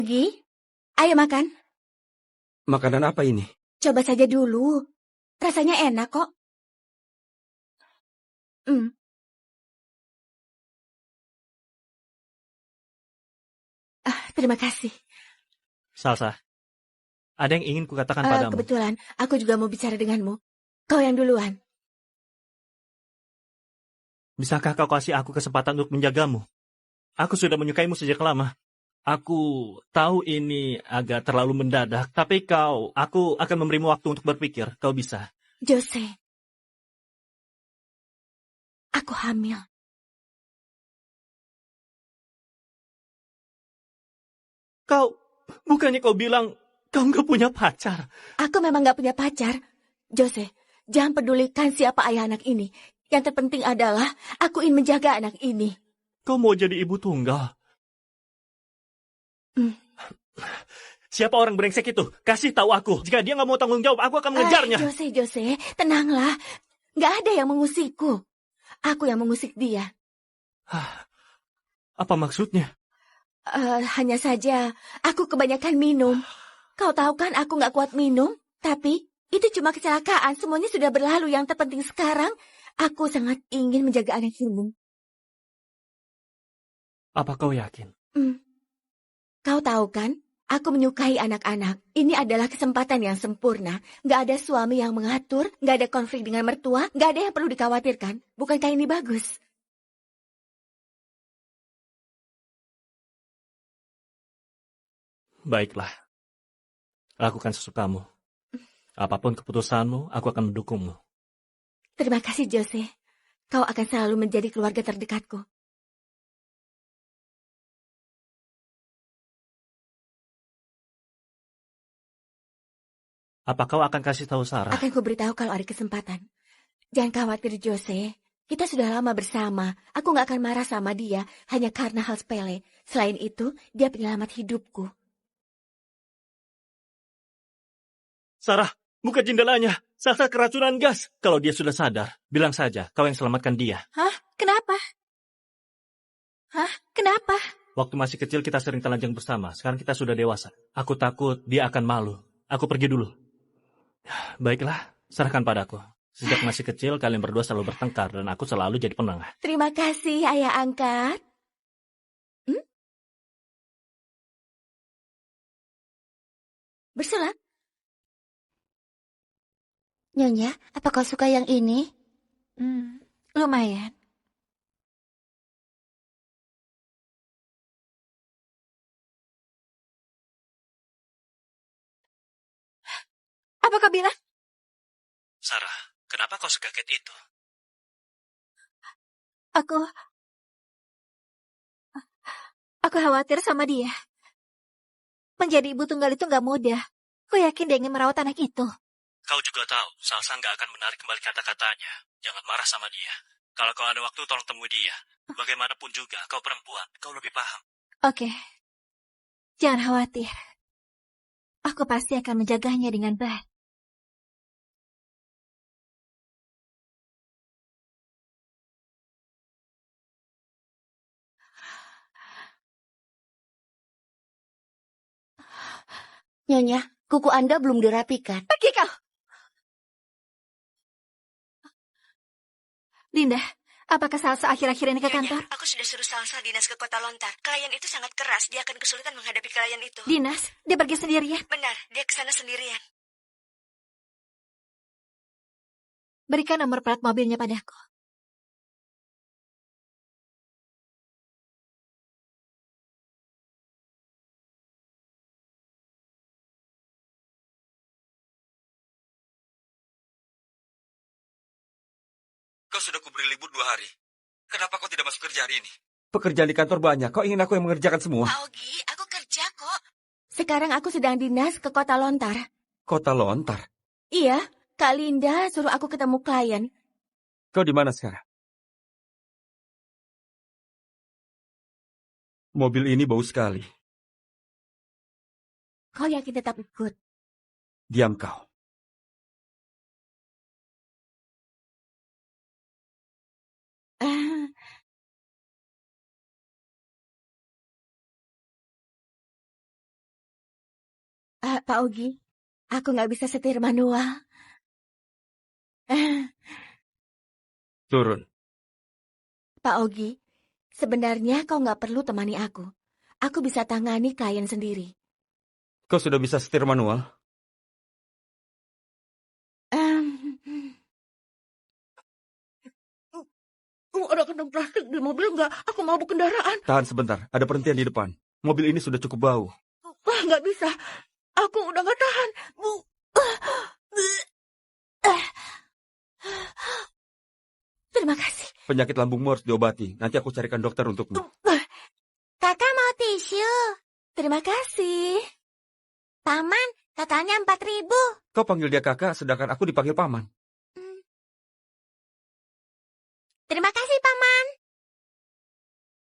Gi, ayo makan. Makanan apa ini? Coba saja dulu. Rasanya enak kok. Terima kasih. Salsa, ada yang ingin kukatakan padamu. Kebetulan, aku juga mau bicara denganmu. Kau yang duluan. Bisakah kau kasih aku kesempatan untuk menjagamu? Aku sudah menyukaimu sejak lama. Aku tahu ini agak terlalu mendadak, tapi aku akan memberimu waktu untuk berpikir. Kau bisa. Jose, aku hamil. Bukannya kau bilang kau nggak punya pacar? Aku memang nggak punya pacar. Jose, jangan pedulikan siapa ayah anak ini. Yang terpenting adalah aku ingin menjaga anak ini. Kau mau jadi ibu tunggal? Siapa orang brengsek itu? Kasih tahu aku. Jika dia nggak mau tanggung jawab, aku akan mengejarnya. Jose, tenanglah. Nggak ada yang mengusikku. Aku yang mengusik dia. Apa maksudnya? Hanya saja, aku kebanyakan minum. Kau tahu kan aku nggak kuat minum. Tapi, itu cuma kecelakaan. Semuanya sudah berlalu. Yang terpenting sekarang, aku sangat ingin menjaga anak ini. Apa kau yakin? Kau tahu kan, aku menyukai anak-anak. Ini adalah kesempatan yang sempurna. Nggak ada suami yang mengatur, nggak ada konflik dengan mertua, nggak ada yang perlu dikhawatirkan. Bukankah ini bagus? Baiklah. Lakukan sesukamu. Apapun keputusanmu, aku akan mendukungmu. Terima kasih, Jose. Kau akan selalu menjadi keluarga terdekatku. Apa kau akan kasih tahu Sarah? Akan kuberitahu kalau ada kesempatan. Jangan khawatir, Jose. Kita sudah lama bersama. Aku nggak akan marah sama dia hanya karena hal sepele. Selain itu, dia penyelamat hidupku. Sarah, buka jendelanya. Salsa keracunan gas. Kalau dia sudah sadar, bilang saja kau yang selamatkan dia. Hah? Kenapa? Waktu masih kecil kita sering telanjang bersama. Sekarang kita sudah dewasa. Aku takut dia akan malu. Aku pergi dulu. Baiklah, serahkan padaku. Sejak masih kecil, kalian berdua selalu bertengkar dan aku selalu jadi penengah. Terima kasih, ayah angkat. Berselang. Nyonya, apa kau suka yang ini? Lumayan. Apa kau bilang? Sarah, kenapa kau sekaget itu? Aku khawatir sama dia. Menjadi ibu tunggal itu nggak mudah. Aku yakin dia ingin merawat anak itu. Kau juga tahu, Salsa nggak akan menarik kembali kata-katanya. Jangan marah sama dia. Kalau kau ada waktu, tolong temui dia. Bagaimanapun juga, kau perempuan. Kau lebih paham. Oke. Jangan khawatir. Aku pasti akan menjaganya dengan baik. Nyonya, kuku Anda belum dirapikan. Pergi kau! Linda, apakah Salsa akhir-akhir ini ke kantor? Aku sudah suruh Salsa dinas ke kota Lontar. Klien itu sangat keras. Dia akan kesulitan menghadapi klien itu. Dinas? Dia pergi sendirian? Benar, dia ke sana sendirian. Berikan nomor plat mobilnya padaku. Kau sudah kuberi libur 2 hari. Kenapa kau tidak masuk kerja hari ini? Pekerjaan di kantor banyak. Kau ingin aku yang mengerjakan semua? Augie, aku kerja kok. Sekarang aku sedang dinas ke kota Lontar. Kota Lontar? Iya, Kak Linda suruh aku ketemu klien. Kau di mana sekarang? Mobil ini bau sekali. Kau yakin tetap ikut? Diam kau. Pak Ogi, aku nggak bisa setir manual. Turun. Pak Ogi, sebenarnya kau nggak perlu temani aku. Aku bisa tangani klien sendiri. Kau sudah bisa setir manual? Ada kantong plastik di mobil nggak? Aku mau kendaraan. Tahan sebentar, ada perhentian di depan. Mobil ini sudah cukup bau. Nggak bisa. Aku udah nggak tahan. Terima kasih. Penyakit lambungmu harus diobati. Nanti aku carikan dokter untukmu. Kakak mau tisu. Terima kasih. Paman, totalnya 4.000. Kau panggil dia kakak, sedangkan aku dipanggil paman. Terima kasih, Paman.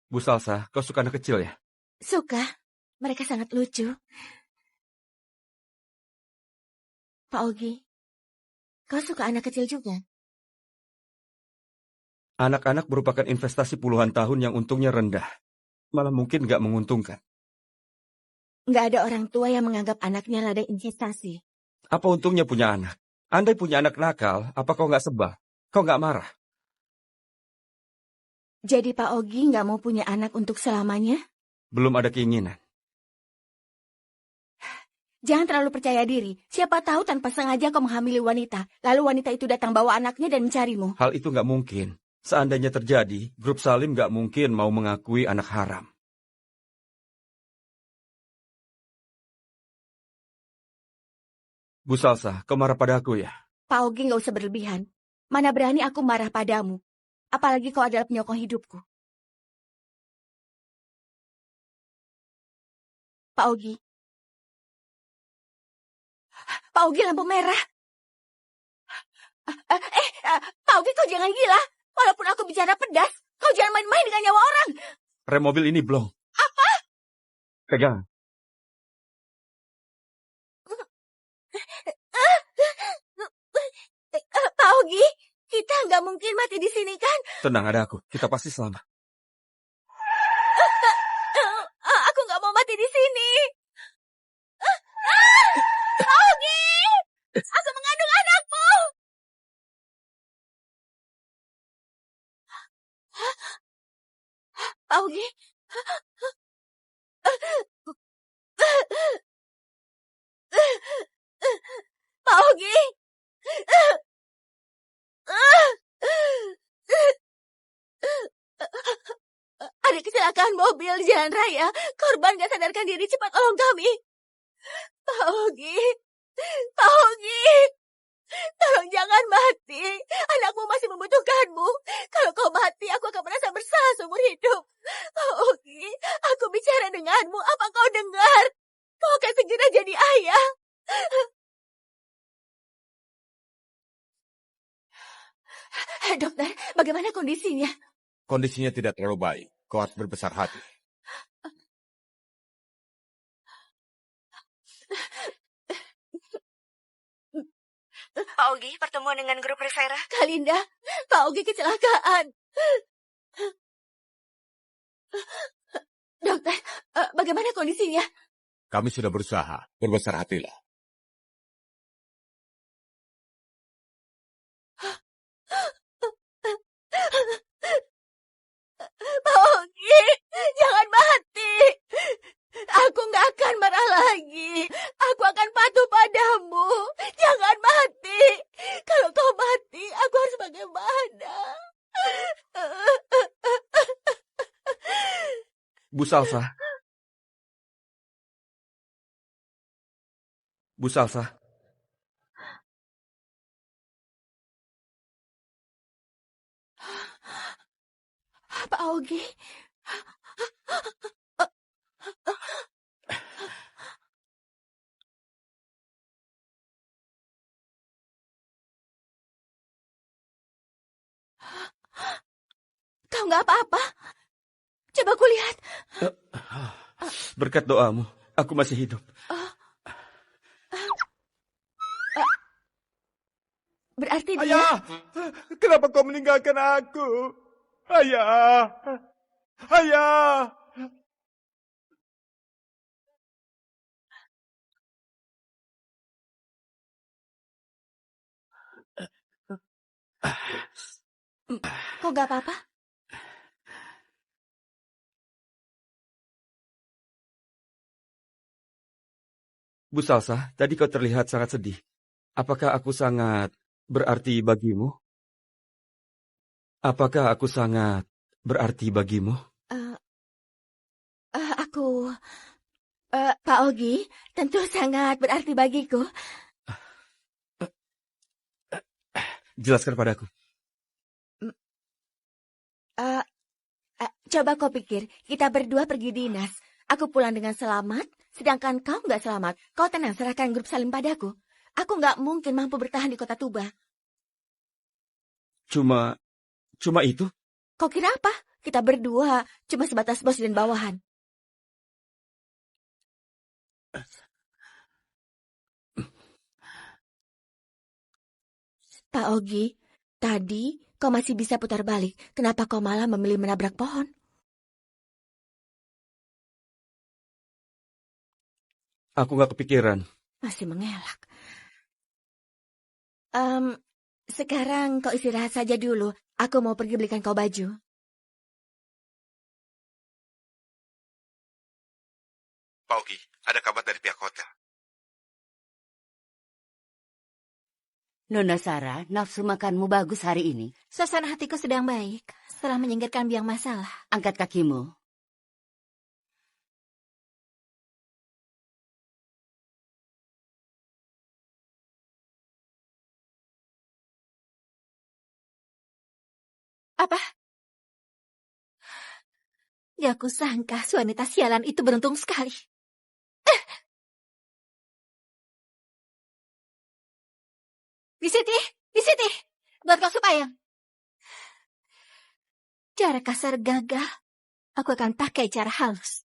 Bu Salsa, kau suka anak kecil ya? Suka. Mereka sangat lucu. Pak Ogi, kau suka anak kecil juga? Anak-anak merupakan investasi puluhan tahun yang untungnya rendah. Malah mungkin nggak menguntungkan. Nggak ada orang tua yang menganggap anaknya ladang investasi. Apa untungnya punya anak? Andai punya anak nakal, apa kau nggak sebal? Kau nggak marah? Jadi Pak Ogi nggak mau punya anak untuk selamanya? Belum ada keinginan. Jangan terlalu percaya diri. Siapa tahu tanpa sengaja kau menghamili wanita. Lalu wanita itu datang bawa anaknya dan mencarimu. Hal itu nggak mungkin. Seandainya terjadi, grup Salim nggak mungkin mau mengakui anak haram. Bu Salsa, kau marah pada aku ya? Pak Ogi nggak usah berlebihan. Mana berani aku marah padamu. Apalagi kau adalah penyokong hidupku. Pak Ogi. Pak Ogi, lampu merah. Pak Ogi, kau jangan gila. Walaupun aku bicara pedas, kau jangan main-main dengan nyawa orang. Rem mobil ini blong. Apa? Pegang. Pak Ogi, kita nggak mungkin mati di sini kan? Tenang, ada aku. Kita pasti selamat. Aku nggak mau mati di sini. Pak Ogi, aku mengandung anakmu. Pak Ogi. Pak Ogi. Ada kecelakaan mobil di jalan raya. Korban gak sadarkan diri. Cepat tolong kami. Pak Ogi. Pak Ogi. Tolong jangan mati. Anakmu masih membutuhkanmu. Kalau kau mati, aku akan merasa bersalah seumur hidup. Pak Ogi, aku bicara denganmu. Apa kau dengar? Kau akan segera jadi ayah. Dokter, bagaimana kondisinya? Kondisinya tidak terlalu baik. Kau harus berbesar hati. Pak Ogi, pertemuan dengan grup Rivera. Kalinda, Pak Ogi kecelakaan. Dokter, bagaimana kondisinya? Kami sudah berusaha. Berbesar hatilah. Pak Ogi, jangan mati. Aku nggak akan marah lagi. Aku akan patuh padamu. Jangan mati. Kalau kau mati, aku harus bagaimana? Bu Salsa. Bu Salsa. Pak Ogi. Kau nggak apa-apa. Coba kulihat. Berkat doamu, aku masih hidup. Berarti dia... Ayah! Kenapa kau meninggalkan aku? Ayah! Ayah! Kok gak apa-apa? Bu Salsa, tadi kau terlihat sangat sedih. Apakah aku sangat berarti bagimu? Apakah aku sangat berarti bagimu? Aku... Pak Ogi, tentu sangat berarti bagiku. Jelaskan padaku. Coba kau pikir, kita berdua pergi dinas. Aku pulang dengan selamat, sedangkan kau nggak selamat. Kau tenang, serahkan grup Salim padaku. Aku nggak mungkin mampu bertahan di kota Tuba. Cuma itu? Kau kira apa? Kita berdua cuma sebatas bos dan bawahan. Pak Ogi, tadi kau masih bisa putar balik. Kenapa kau malah memilih menabrak pohon? Aku nggak kepikiran. Masih mengelak. Sekarang kau istirahat saja dulu. Aku mau pergi belikan kau baju. Pak Ogi, ada kabar dari pihak hotel. Nona Sarah, nafsu makanmu bagus hari ini. Suasana hatiku sedang baik setelah menyingkirkan biang masalah. Angkat kakimu. Apa? Gak kusangka wanita sialan itu beruntung sekali. Di sini, buat kau sup ayam. Cara kasar gagah, aku akan pakai cara halus.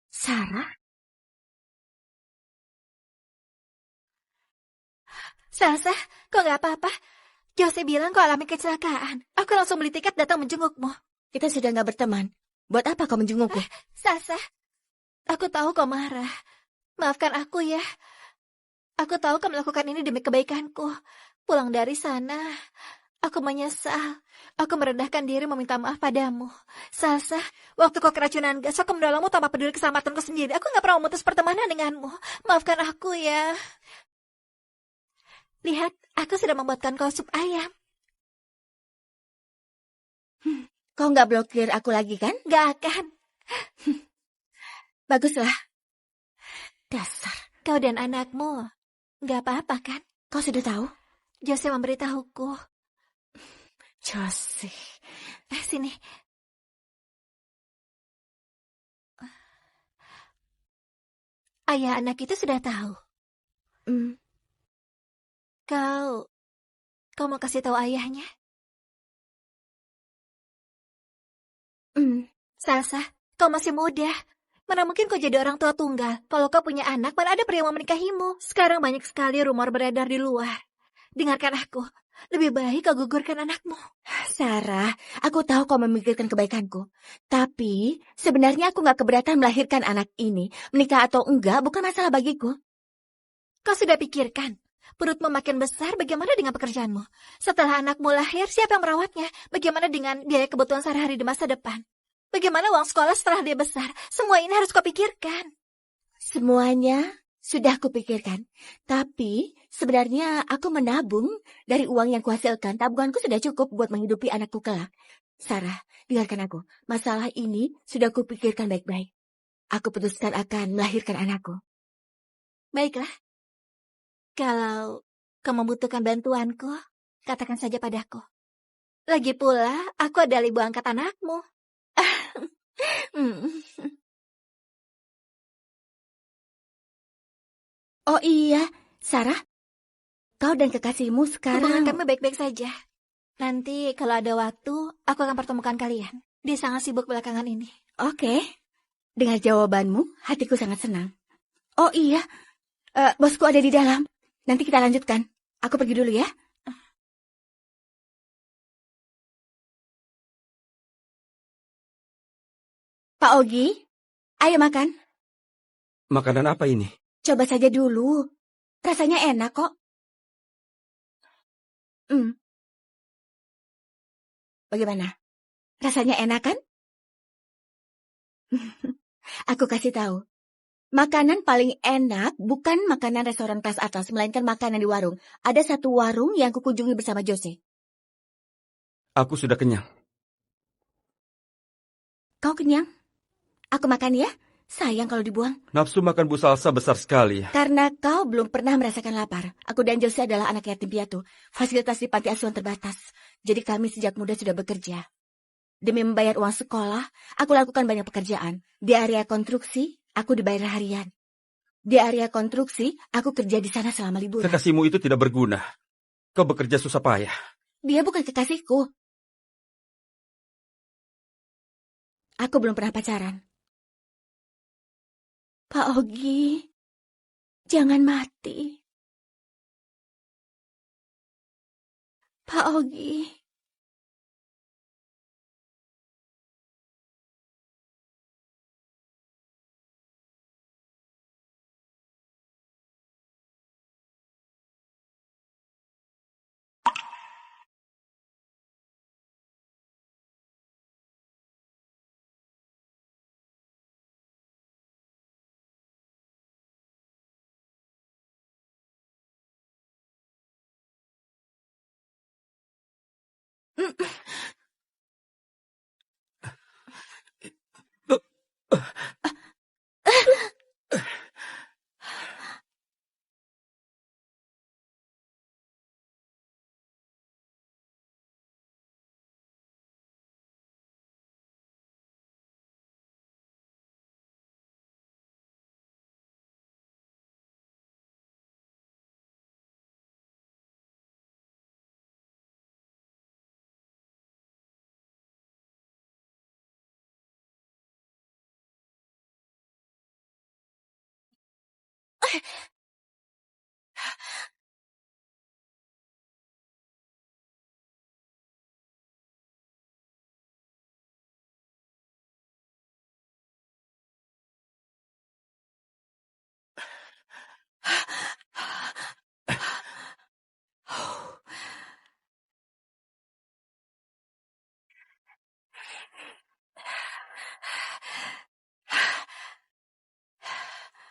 Sarah? Salsa, kok gak apa-apa? Jose bilang kau alami kecelakaan. Aku langsung beli tiket datang menjengukmu. Kita sudah gak berteman. Buat apa kau menjengukku? Salsa, aku tahu kau marah. Maafkan aku ya. Aku tahu kau melakukan ini demi kebaikanku. Pulang dari sana, aku menyesal. Aku merendahkan diri meminta maaf padamu. Salsa, waktu kau keracunan gas, aku menolongmu tanpa peduli keselamatanku sendiri. Aku gak pernah memutus pertemanan denganmu. Maafkan aku ya. Lihat, aku sudah membuatkan kau sup ayam. Kau nggak blokir aku lagi kan? Nggak akan. Baguslah. Dasar. Kau dan anakmu nggak apa-apa kan? Kau sudah tahu? Jose memberitahuku. Jose. Sini. Ayah anak itu sudah tahu. Kau mau kasih tahu ayahnya? Salsa, kau masih muda. Mana mungkin kau jadi orang tua tunggal? Kalau kau punya anak, mana ada pria yang mau menikahimu? Sekarang banyak sekali rumor beredar di luar. Dengarkan aku. Lebih baik kau gugurkan anakmu. Sarah, aku tahu kau memikirkan kebaikanku. Tapi, sebenarnya aku gak keberatan melahirkan anak ini. Menikah atau enggak bukan masalah bagiku. Kau sudah pikirkan? Perutmu makin besar, bagaimana dengan pekerjaanmu? Setelah anakmu lahir, siapa yang merawatnya? Bagaimana dengan biaya kebutuhan sehari-hari di masa depan? Bagaimana uang sekolah setelah dia besar? Semua ini harus kau pikirkan. Semuanya sudah kupikirkan. Tapi sebenarnya aku menabung dari uang yang kuhasilkan. Tabunganku sudah cukup buat menghidupi anakku kelak. Sarah, dengarkan aku. Masalah ini sudah kupikirkan baik-baik. Aku putuskan akan melahirkan anakku. Baiklah. Kalau kau membutuhkan bantuanku, katakan saja padaku. Lagi pula, aku adalah ibu angkat anakmu. Oh iya, Sarah, kau dan kekasihmu sekarang... Hubungan kami baik-baik saja. Nanti kalau ada waktu, aku akan pertemukan kalian. Dia sangat sibuk belakangan ini. Oke. Dengan jawabanmu, hatiku sangat senang. Oh iya, bosku ada di dalam. Nanti kita lanjutkan. Aku pergi dulu ya. Pak Ogi, ayo makan. Makanan apa ini? Coba saja dulu. Rasanya enak kok. Bagaimana? Rasanya enak kan? Aku kasih tahu. Makanan paling enak bukan makanan restoran kelas atas, melainkan makanan di warung. Ada satu warung yang kukunjungi bersama Jose. Aku sudah kenyang. Kau kenyang? Aku makan ya? Sayang kalau dibuang. Nafsu makan Bu Salsa besar sekali. Karena kau belum pernah merasakan lapar. Aku dan Jose adalah anak yatim piatu. Fasilitas di panti asuhan terbatas. Jadi kami sejak muda sudah bekerja. Demi membayar uang sekolah, aku lakukan banyak pekerjaan. Di area konstruksi, aku dibayar harian. Di area konstruksi, aku kerja di sana selama liburan. Kekasihmu itu tidak berguna. Kau bekerja susah payah. Dia bukan kekasihku. Aku belum pernah pacaran. Pak Ogi, jangan mati. Pak Ogi.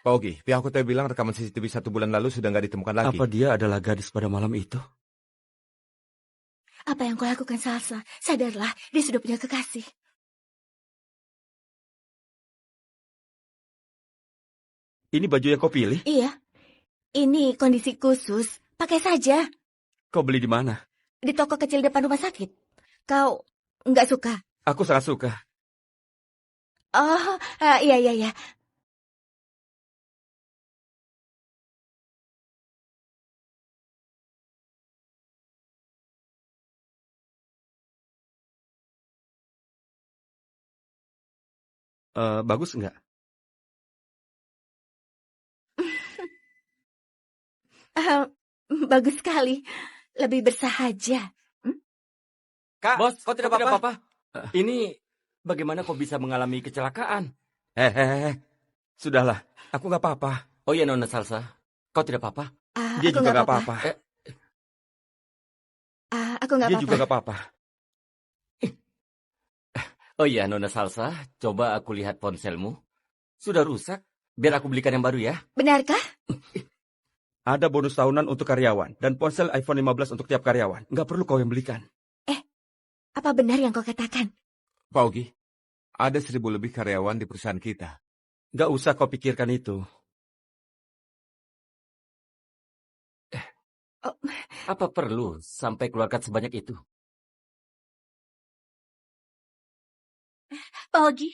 Pak Ogi, pihak hotel bilang rekaman CCTV 1 bulan lalu sudah nggak ditemukan lagi. Apa dia adalah gadis pada malam itu? Apa yang kau lakukan, Salsa? Sadarlah, dia sudah punya kekasih. Ini baju yang kau pilih? Iya. Ini kondisi khusus. Pakai saja. Kau beli di mana? Di toko kecil depan rumah sakit. Kau nggak suka? Aku sangat suka. Oh, iya. Bagus nggak? Bagus sekali. Lebih bersahaja. Kak, Bos, kau tidak apa-apa? Ini bagaimana kau bisa mengalami kecelakaan? Sudahlah. Aku nggak apa-apa. Oh iya, Nona Salsa. Kau tidak apa-apa? Dia Aku juga nggak apa-apa. Aku nggak Dia apa-apa. juga nggak apa-apa. Oh iya, Nona Salsa. Coba aku lihat ponselmu. Sudah rusak. Biar aku belikan yang baru ya. Benarkah? Ada bonus tahunan untuk karyawan dan ponsel iPhone 15 untuk tiap karyawan. Nggak perlu kau yang belikan. Apa benar yang kau katakan? Pak Ogi, ada 1.000 lebih karyawan di perusahaan kita. Nggak usah kau pikirkan itu. Apa perlu sampai keluarkan sebanyak itu? Pak Ogi.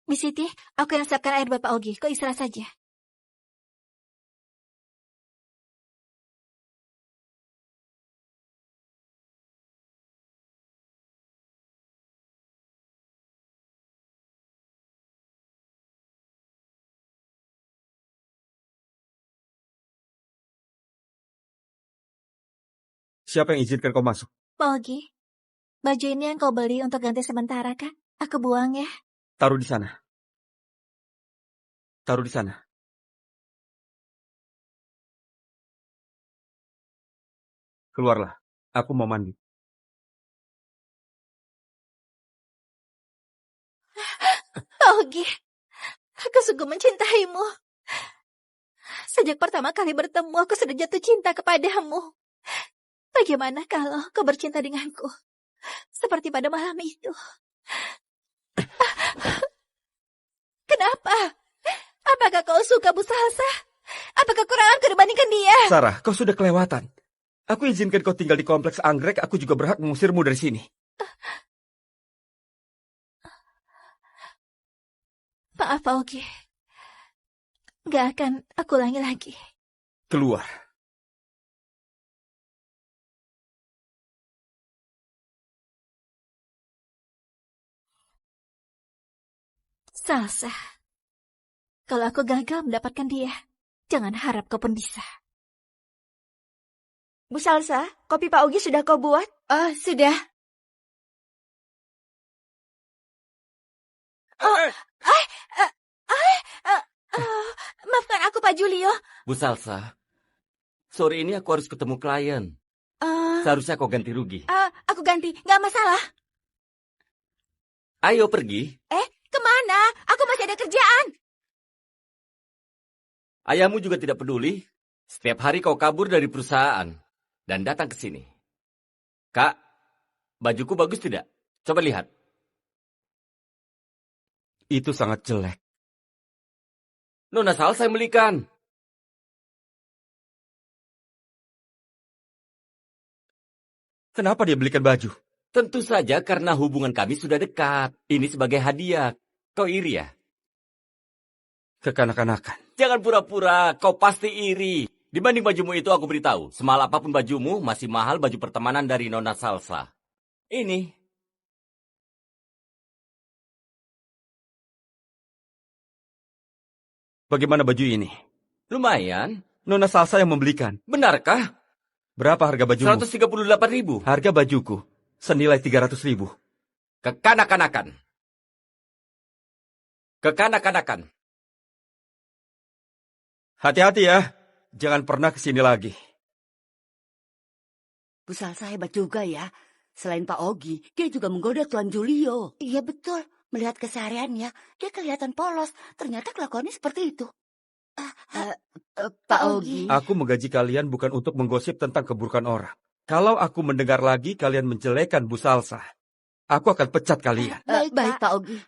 Miss Siti, aku yang siapkan air buat Pak Ogi. Kau istirahat saja. Siapa yang izinkan kau masuk? Pak Ogi, baju ini yang kau beli untuk ganti sementara kan? Aku buang ya. Taruh di sana. Taruh di sana. Keluarlah. Aku mau mandi. Ogi, aku sungguh mencintaimu. Sejak pertama kali bertemu, aku sudah jatuh cinta kepadamu. Bagaimana kalau kau bercinta denganku? Seperti pada malam itu. Kenapa? Apakah kau suka Bu Salsa? Apakah kurang aku dibandingkan dia? Sarah, kau sudah kelewatan. Aku izinkan kau tinggal di kompleks anggrek, aku juga berhak mengusirmu dari sini. Maaf, Ogi. Gak akan aku ulangi lagi. Keluar. Salsa. Kalau aku gagal mendapatkan dia, jangan harap kau pun bisa. Bu Salsa, kopi Pak Ogi sudah kau buat? Oh, sudah. Maafkan aku, Pak Julio. Bu Salsa, sore ini aku harus ketemu klien. Eh, Seharusnya kau ganti rugi. aku ganti, nggak masalah. Ayo pergi. Kemana? Aku masih ada kerjaan. Ayahmu juga tidak peduli. Setiap hari kau kabur dari perusahaan dan datang ke sini. Kak, bajuku bagus tidak? Coba lihat. Itu sangat jelek. Nona Salsa yang belikan. Kenapa dia belikan baju? Tentu saja karena hubungan kami sudah dekat. Ini sebagai hadiah. Kau iri ya? Kekanak-kanakan. Jangan pura-pura, kau pasti iri. Dibanding bajumu itu aku beritahu, semahal apapun bajumu, masih mahal baju pertemanan dari Nona Salsa. Ini. Bagaimana baju ini? Lumayan. Nona Salsa yang membelikan. Benarkah? Berapa harga bajumu? 138.000. Harga bajuku senilai 300.000. Kekanak-kanakan. Kekanak-kanakan. Hati-hati ya. Jangan pernah kesini lagi. Bu Salsa hebat juga ya. Selain Pak Ogi, dia juga menggoda Tuan Julio. Iya betul. Melihat kesehariannya, dia kelihatan polos. Ternyata kelakuannya seperti itu. Pak Ogi. Aku menggaji kalian bukan untuk menggosip tentang keburukan orang. Kalau aku mendengar lagi kalian menjelekan Bu Salsa, aku akan pecat kalian. Baik Pak Ogi.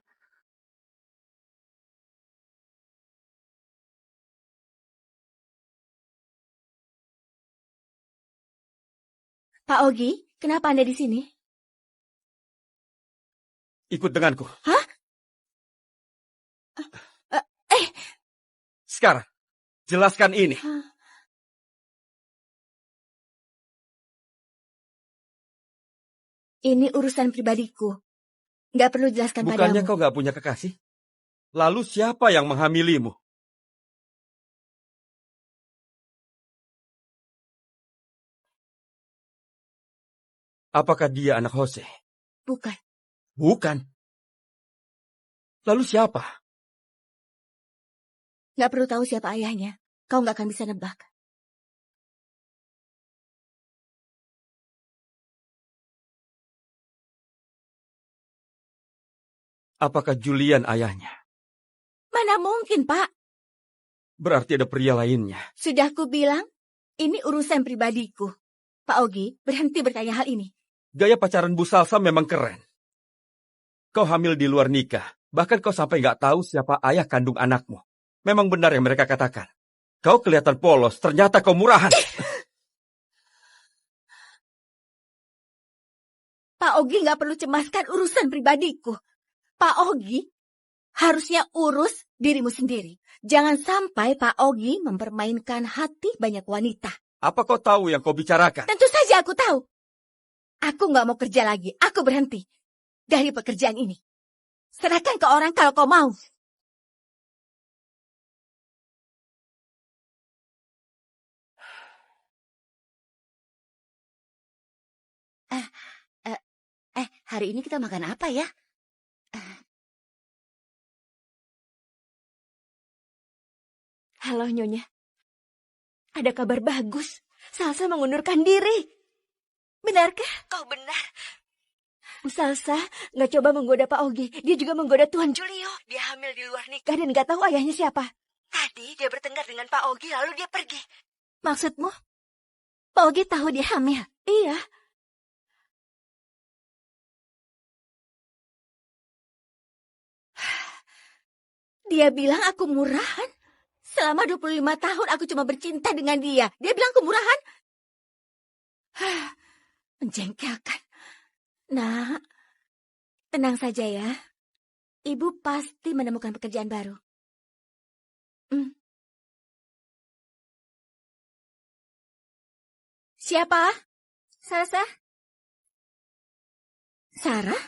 Pak Ogi, kenapa Anda di sini? Ikut denganku. Hah? Sekarang, jelaskan ini. Ini urusan pribadiku. Nggak perlu jelaskan Bukannya padamu. kau nggak punya kekasih? Lalu siapa yang menghamilimu? Apakah dia anak Jose? Bukan. Bukan. Lalu siapa? Nggak perlu tahu siapa ayahnya. Kau nggak akan bisa nebak. Apakah Julian ayahnya? Mana mungkin, Pak? Berarti ada pria lainnya. Sudah ku bilang, ini urusan pribadiku. Pak Ogi, berhenti bertanya hal ini. Gaya pacaran Bu Salsa memang keren. Kau hamil di luar nikah. Bahkan kau sampai nggak tahu siapa ayah kandung anakmu. Memang benar yang mereka katakan. Kau kelihatan polos, ternyata kau murahan. Pak Ogi nggak perlu cemaskan urusan pribadiku. Pak Ogi harusnya urus dirimu sendiri. Jangan sampai Pak Ogi mempermainkan hati banyak wanita. Apa kau tahu yang kau bicarakan? Tentu saja aku tahu. Aku nggak mau kerja lagi. Aku berhenti dari pekerjaan ini. Serahkan ke orang kalau kau mau. Hari ini kita makan apa ya? Halo, Nyonya. Ada kabar bagus. Salsa mengundurkan diri. Benarkah? Kau benar. Bu Salsa nggak coba menggoda Pak Ogi. Dia juga menggoda Tuan Julio. Dia hamil di luar nikah. Dan nggak tahu ayahnya siapa. Tadi dia bertengkar dengan Pak Ogi lalu dia pergi. Maksudmu? Pak Ogi tahu dia hamil? Iya. Dia bilang aku murahan. Selama 25 tahun aku cuma bercinta dengan dia. Dia bilang aku murahan. Menjengkelkan. Nah, tenang saja ya. Ibu pasti menemukan pekerjaan baru. Siapa? Salsa? Sarah?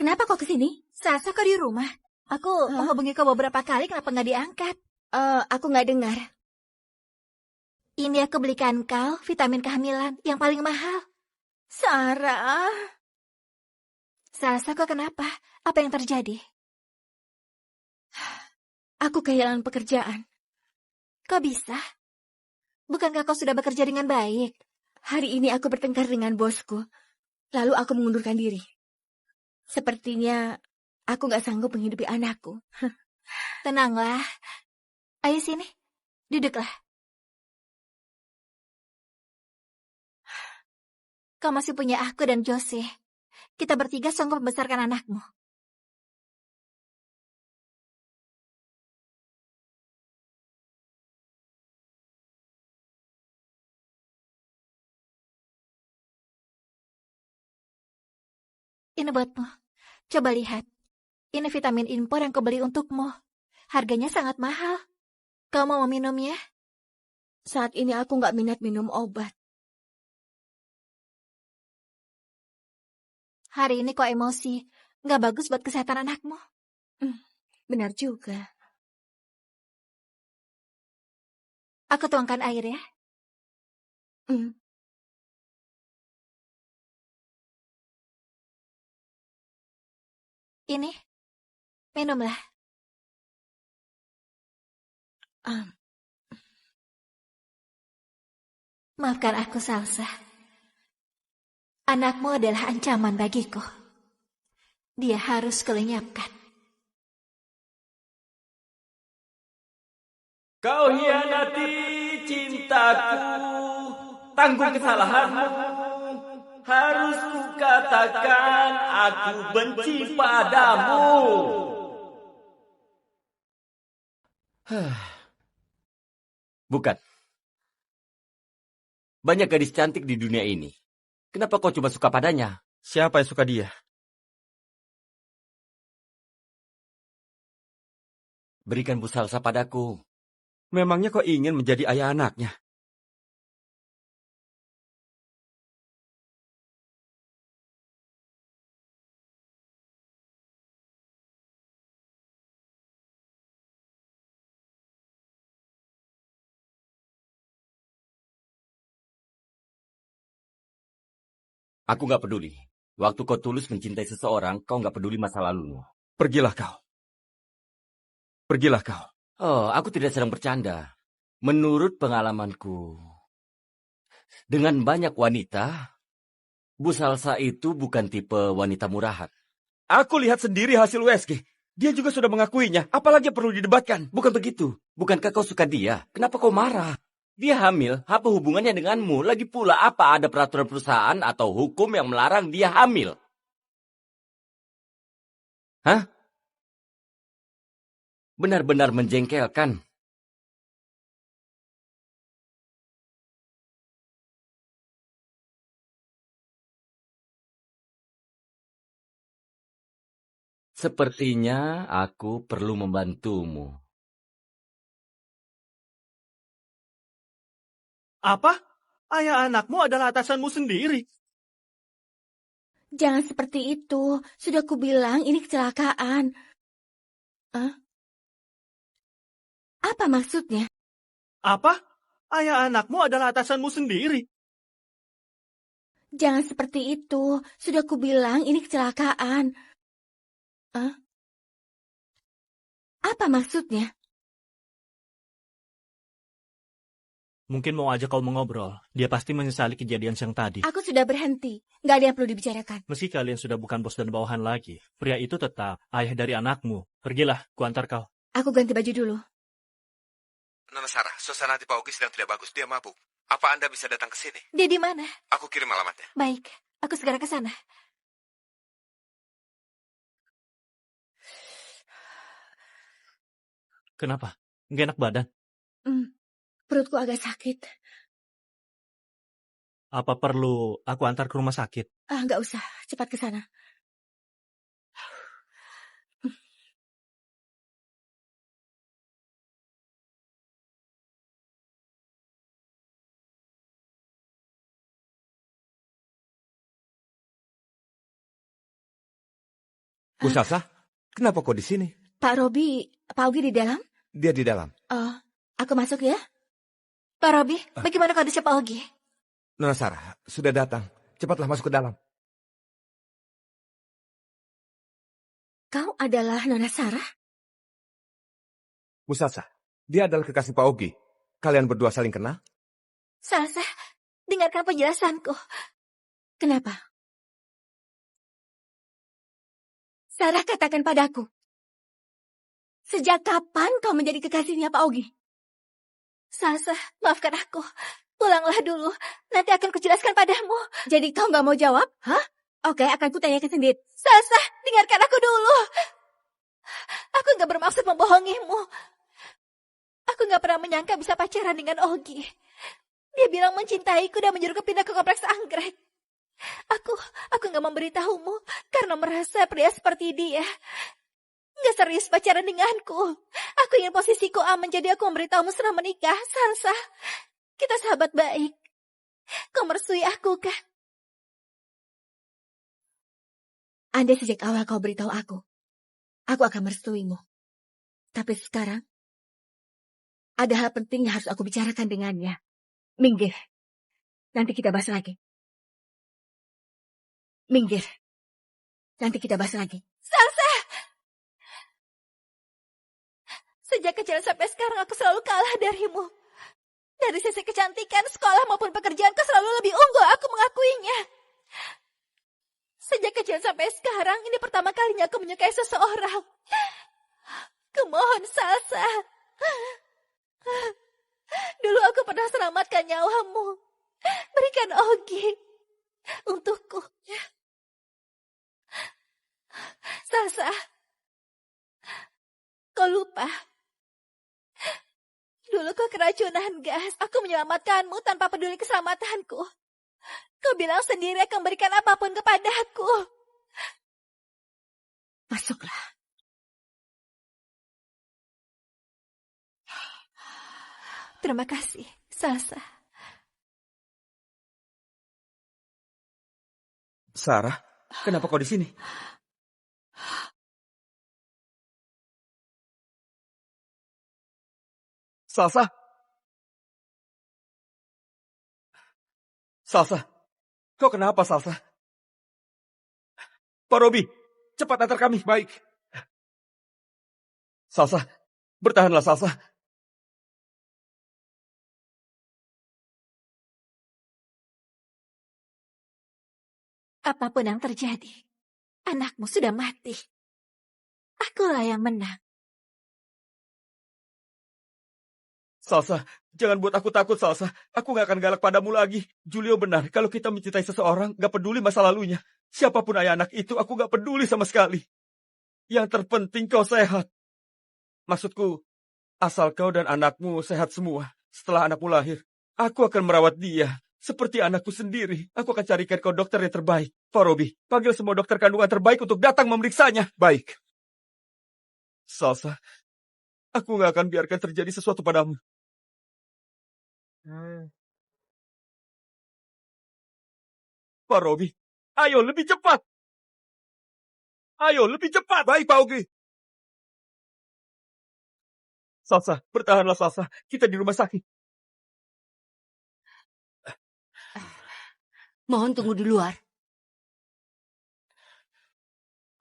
Kenapa kau kesini? Salsa kau di rumah? Aku menghubungi kau beberapa kali, kenapa nggak diangkat? Aku nggak dengar. Ini aku belikan kau vitamin kehamilan yang paling mahal. Sarah. Salsa, kau kenapa? Apa yang terjadi? Aku kehilangan pekerjaan. Kok bisa? Bukankah kau sudah bekerja dengan baik? Hari ini aku bertengkar dengan bosku. Lalu aku mengundurkan diri. Sepertinya aku nggak sanggup menghidupi anakku. Tenanglah. Ayo sini. Duduklah. Kau masih punya aku dan Jose. Kita bertiga sanggup membesarkan anakmu. Ini buatmu. Coba lihat. Ini vitamin impor yang kubeli untukmu. Harganya sangat mahal. Kau mau meminumnya? Saat ini aku nggak minat minum obat. Hari ini kok emosi. Nggak bagus buat kesehatan anakmu. Benar juga. Aku tuangkan air ya. Ini. Minumlah. Maafkan aku, Salsa. Anakmu adalah ancaman bagiku. Dia harus kulenyapkan. Kau hianati cintaku, tanggung kesalahanmu. Harus kukatakan aku benci padamu. Bukan. Banyak gadis cantik di dunia ini. Kenapa kau cuma suka padanya? Siapa yang suka dia? Berikan Bu Salsa padaku. Memangnya kau ingin menjadi ayah anaknya? Aku gak peduli. Waktu kau tulus mencintai seseorang, kau gak peduli masa lalumu. Pergilah kau. Pergilah kau. Oh, aku tidak sedang bercanda. Menurut pengalamanku, dengan banyak wanita, Bu Salsa itu bukan tipe wanita murahan. Aku lihat sendiri hasil USG. Dia juga sudah mengakuinya. Apalagi perlu didebatkan. Bukan begitu. Bukankah kau suka dia? Kenapa kau marah? Dia hamil, apa hubungannya denganmu? Lagi pula apa ada peraturan perusahaan atau hukum yang melarang dia hamil? Hah? Benar-benar menjengkelkan. Sepertinya aku perlu membantumu. Apa? Ayah anakmu adalah atasanmu sendiri. Jangan seperti itu. Sudah kubilang ini kecelakaan. Apa maksudnya? Apa? Ayah anakmu adalah atasanmu sendiri. Jangan seperti itu. Sudah kubilang ini kecelakaan. Apa maksudnya? Mungkin mau ajak kau mengobrol. Dia pasti menyesali kejadian siang tadi. Aku sudah berhenti. Nggak ada yang perlu dibicarakan. Meski kalian sudah bukan bos dan bawahan lagi, pria itu tetap ayah dari anakmu. Pergilah, kuantar kau. Aku ganti baju dulu. Nona Sarah, suasana hati Pak Ogi sedang tidak bagus. Dia mabuk. Apa Anda bisa datang ke sini? Dia di mana? Aku kirim alamatnya. Baik, aku segera ke sana. Kenapa? Nggak enak badan? Perutku agak sakit. Apa perlu aku antar ke rumah sakit? Nggak usah. Cepat ke sana. Bu Salsa, kenapa kau di sini? Pak Ogi di dalam? Dia di dalam. Oh, aku masuk ya? Pak Robi, bagaimana kondisi Pak Ogi? Nona Sarah, sudah datang. Cepatlah masuk ke dalam. Kau adalah Nona Sarah? Bu Salsa, dia adalah kekasih Pak Ogi. Kalian berdua saling kenal? Salsa, dengarkan penjelasanku. Kenapa? Sarah katakan padaku. Sejak kapan kau menjadi kekasihnya Pak Ogi? Salsa, maafkan aku. Pulanglah dulu. Nanti akan kujelaskan padamu. Jadi kau nggak mau jawab? Hah? Oke, akan kutanyakan sendiri. Salsa, dengarkan aku dulu. Aku nggak bermaksud membohongimu. Aku nggak pernah menyangka bisa pacaran dengan Ogi. Dia bilang mencintaiku dan menyuruhku pindah ke kompleks anggrek. Aku nggak memberitahumu karena merasa pria seperti dia nggak serius pacaran denganku. Aku ingin posisiku aman, jadi aku memberitahumu setelah menikah. Salsa, kita sahabat baik. Kau merestui aku, kah? Andai sejak awal kau beritahu aku akan merestuimu. Tapi sekarang, ada hal penting yang harus aku bicarakan dengannya. Minggir. Nanti kita bahas lagi. Minggir. Nanti kita bahas lagi. Salsa! Sejak kecil sampai sekarang aku selalu kalah darimu. Dari sisi kecantikan, sekolah maupun pekerjaan kau selalu lebih unggul, aku mengakuinya. Sejak kecil sampai sekarang, ini pertama kalinya aku menyukai seseorang. Kumohon, Salsa. Dulu aku pernah selamatkan nyawamu. Berikan Ogi untukku. Salsa, kau lupa. Dulu kau keracunan gas. Aku menyelamatkanmu tanpa peduli keselamatanku. Kau bilang sendiri akan berikan apapun kepadaku. Masuklah. Terima kasih, Salsa. Sarah, kenapa kau di sini? Salsa. Salsa. Kau kenapa, Salsa? Pak Robi, cepat antar kami. Baik. Salsa, bertahanlah, Salsa. Apapun yang terjadi, anakmu sudah mati. Akulah yang menang. Salsa, jangan buat aku takut, Salsa. Aku gak akan galak padamu lagi. Julio benar, kalau kita mencintai seseorang, gak peduli masa lalunya. Siapapun ayah anak itu, aku gak peduli sama sekali. Yang terpenting kau sehat. Maksudku, asal kau dan anakmu sehat semua. Setelah anakmu lahir, aku akan merawat dia. Seperti anakku sendiri, aku akan carikan kau dokter yang terbaik. Pak Robi, panggil semua dokter kandungan terbaik untuk datang memeriksanya. Baik. Salsa, aku gak akan biarkan terjadi sesuatu padamu. Pak Robi, ayo lebih cepat. Ayo lebih cepat. Baik, Pak Ogi. Salsa, bertahanlah, Salsa. Kita di rumah sakit. Mohon tunggu di luar.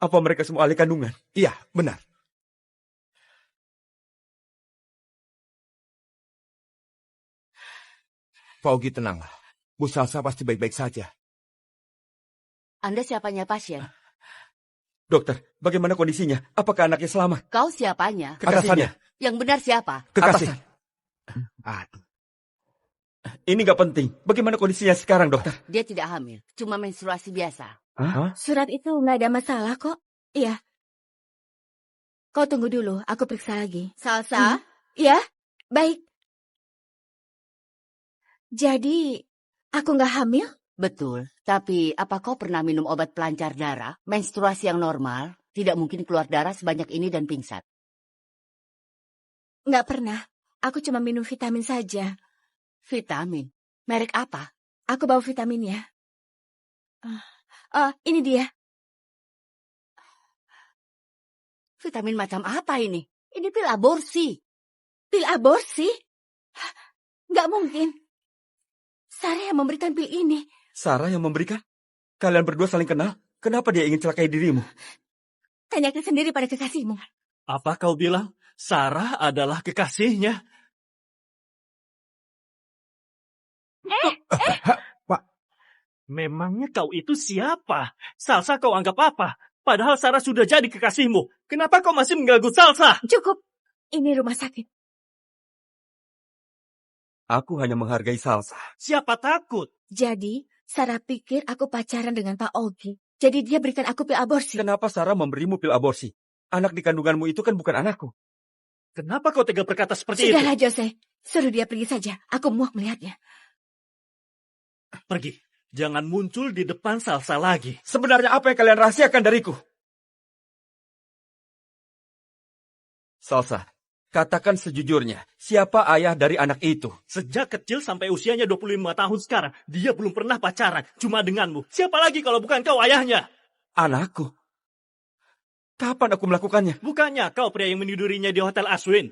Apa mereka semua ahli kandungan? Iya, benar. Pak Ogi tenanglah. Bu Salsa pasti baik-baik saja. Anda siapanya pasien? Dokter, bagaimana kondisinya? Apakah anaknya selamat? Kau siapanya? Kekasihnya. Yang benar siapa? Kekasih. Aduh. Ini nggak penting. Bagaimana kondisinya sekarang, dokter? Dia tidak hamil, cuma menstruasi biasa. Hah? Surat itu nggak ada masalah kok. Iya. Kau tunggu dulu, aku periksa lagi. Salsa? Ya, baik. Jadi, aku nggak hamil? Betul, tapi apa kau pernah minum obat pelancar darah? Menstruasi yang normal, tidak mungkin keluar darah sebanyak ini dan pingsan. Nggak pernah. Aku cuma minum vitamin saja. Vitamin? Merek apa? Aku bawa vitaminnya. Ini dia. Vitamin macam apa ini? Ini pil aborsi. Pil aborsi? Nggak mungkin. Sarah yang memberikan pil ini. Sarah yang memberikan? Kalian berdua saling kenal? Kenapa dia ingin celakai dirimu? Tanyakan sendiri pada kekasihmu. Apa kau bilang? Sarah adalah kekasihnya. Pak. Memangnya kau itu siapa? Salsa kau anggap apa? Padahal Sarah sudah jadi kekasihmu. Kenapa kau masih mengganggu Salsa? Cukup. Ini rumah sakit. Aku hanya menghargai Salsa. Siapa takut? Jadi, Sarah pikir aku pacaran dengan Pak Ogi. Jadi dia berikan aku pil aborsi. Kenapa Sarah memberimu pil aborsi? Anak di kandunganmu itu kan bukan anakku. Kenapa kau tega berkata seperti Sudahlah, Jose. Suruh dia pergi saja. Aku muak melihatnya. itu? Pergi. Jangan muncul di depan Salsa lagi. Sebenarnya apa yang kalian rahasiakan dariku? Salsa, katakan sejujurnya, siapa ayah dari anak itu? Sejak kecil sampai usianya 25 tahun sekarang, dia belum pernah pacaran, cuma denganmu. Siapa lagi kalau bukan kau ayahnya? Anakku? Kapan aku melakukannya? Bukannya kau pria yang menidurinya di Hotel Aswin?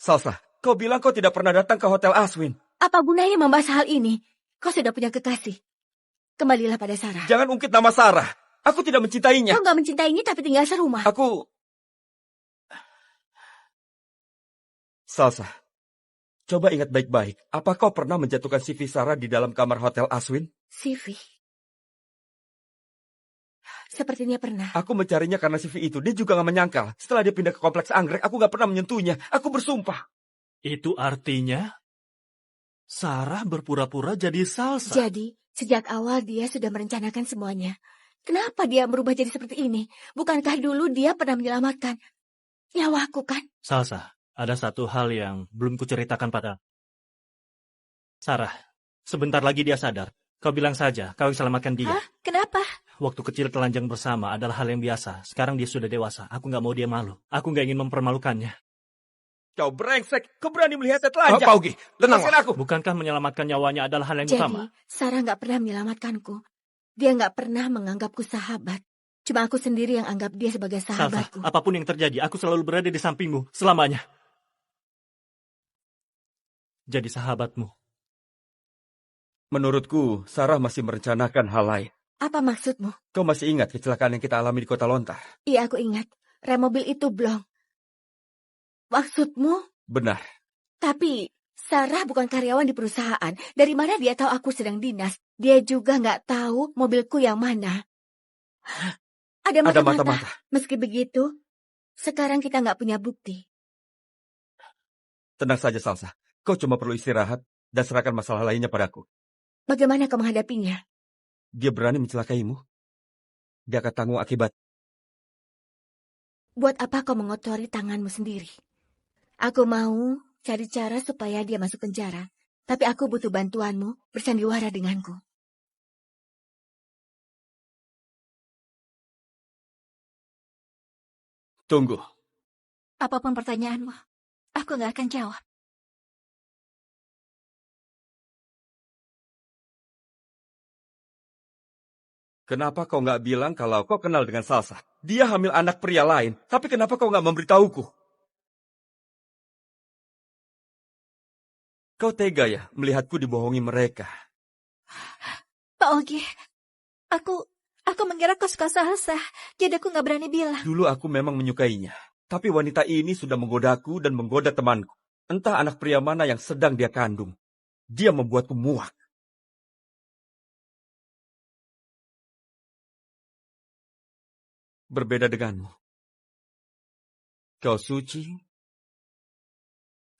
Salsa, kau bilang kau tidak pernah datang ke Hotel Aswin. Apa gunanya membahas hal ini? Kau sudah punya kekasih. Kembalilah pada Sarah. Jangan ungkit nama Sarah. Aku tidak mencintainya. Kau nggak mencintainya tapi tinggal serumah. Salsa, coba ingat baik-baik. Apa kau pernah menjatuhkan CV Sarah di dalam kamar Hotel Aswin? CV? Sepertinya pernah. Aku mencarinya karena CV itu. Dia juga gak menyangkal. Setelah dia pindah ke kompleks anggrek, aku gak pernah menyentuhnya. Aku bersumpah. Itu artinya Sarah berpura-pura jadi Salsa. Jadi, sejak awal dia sudah merencanakan semuanya. Kenapa dia berubah jadi seperti ini? Bukankah dulu dia pernah menyelamatkan nyawaku kan? Salsa, ada satu hal yang belum kuceritakan pada Sarah. Sebentar lagi dia sadar. Kau bilang saja, kau yang selamatkan dia. Hah? Kenapa? Waktu kecil telanjang bersama adalah hal yang biasa. Sekarang dia sudah dewasa. Aku nggak mau dia malu. Aku nggak ingin mempermalukannya. Kau brengsek. Kau berani melihatnya telanjang. Pak Ogi, tenanglah. Aku. Bukankah menyelamatkan nyawanya adalah hal yang Jadi, utama? Sarah nggak pernah menyelamatkanku. Dia nggak pernah menganggapku sahabat. Cuma aku sendiri yang anggap dia sebagai Salsa, sahabatku. apapun yang terjadi, aku selalu berada di sampingmu selamanya. Jadi sahabatmu. Menurutku, Sarah masih merencanakan hal lain. Apa maksudmu? Kau masih ingat kecelakaan yang kita alami di Kota Lontar? Iya, aku ingat. Rem mobil itu blong. Maksudmu? Benar. Tapi Sarah bukan karyawan di perusahaan. Dari mana dia tahu aku sedang dinas? Dia juga nggak tahu mobilku yang mana. Ada mata-mata. Meski begitu, sekarang kita nggak punya bukti. Tenang saja, Salsa. Kau cuma perlu istirahat dan serahkan masalah lainnya padaku. Bagaimana kau menghadapinya? Dia berani mencelakaimu. Dia akan tanggung akibat. Buat apa kau mengotori tanganmu sendiri? Aku mau cari cara supaya dia masuk penjara. Tapi aku butuh bantuanmu bersandiwara denganku. Tunggu. Apapun pertanyaanmu, aku nggak akan jawab. Kenapa kau nggak bilang kalau kau kenal dengan Salsa? Dia hamil anak pria lain. Tapi kenapa kau nggak memberitahuku? Kau tega ya melihatku dibohongi mereka? Pak Ogi, aku mengira kau suka Salsa, jadi aku nggak berani bilang. Dulu aku memang menyukainya. Tapi wanita ini sudah menggodaku dan menggoda temanku. Entah anak pria mana yang sedang dia kandung. Dia membuatku muak. Berbeda denganmu. Kau suci,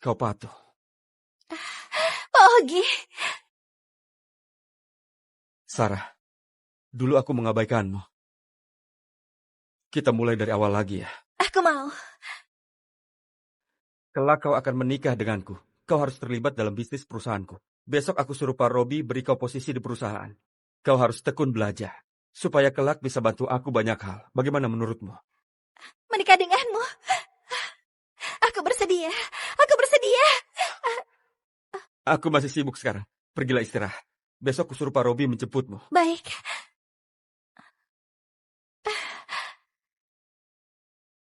kau patuh. Pak Ogi. Sarah, dulu aku mengabaikanmu. Kita mulai dari awal lagi ya. Aku mau. Kelak kau akan menikah denganku. Kau harus terlibat dalam bisnis perusahaanku. Besok aku suruh Pak Robi beri kau posisi di perusahaan. Kau harus tekun belajar. Supaya kelak bisa bantu aku banyak hal. Bagaimana menurutmu? Menikah denganmu. Aku bersedia. Aku bersedia. Aku masih sibuk sekarang. Pergilah istirahat. Besok aku suruh Pak Robi menjemputmu. Baik.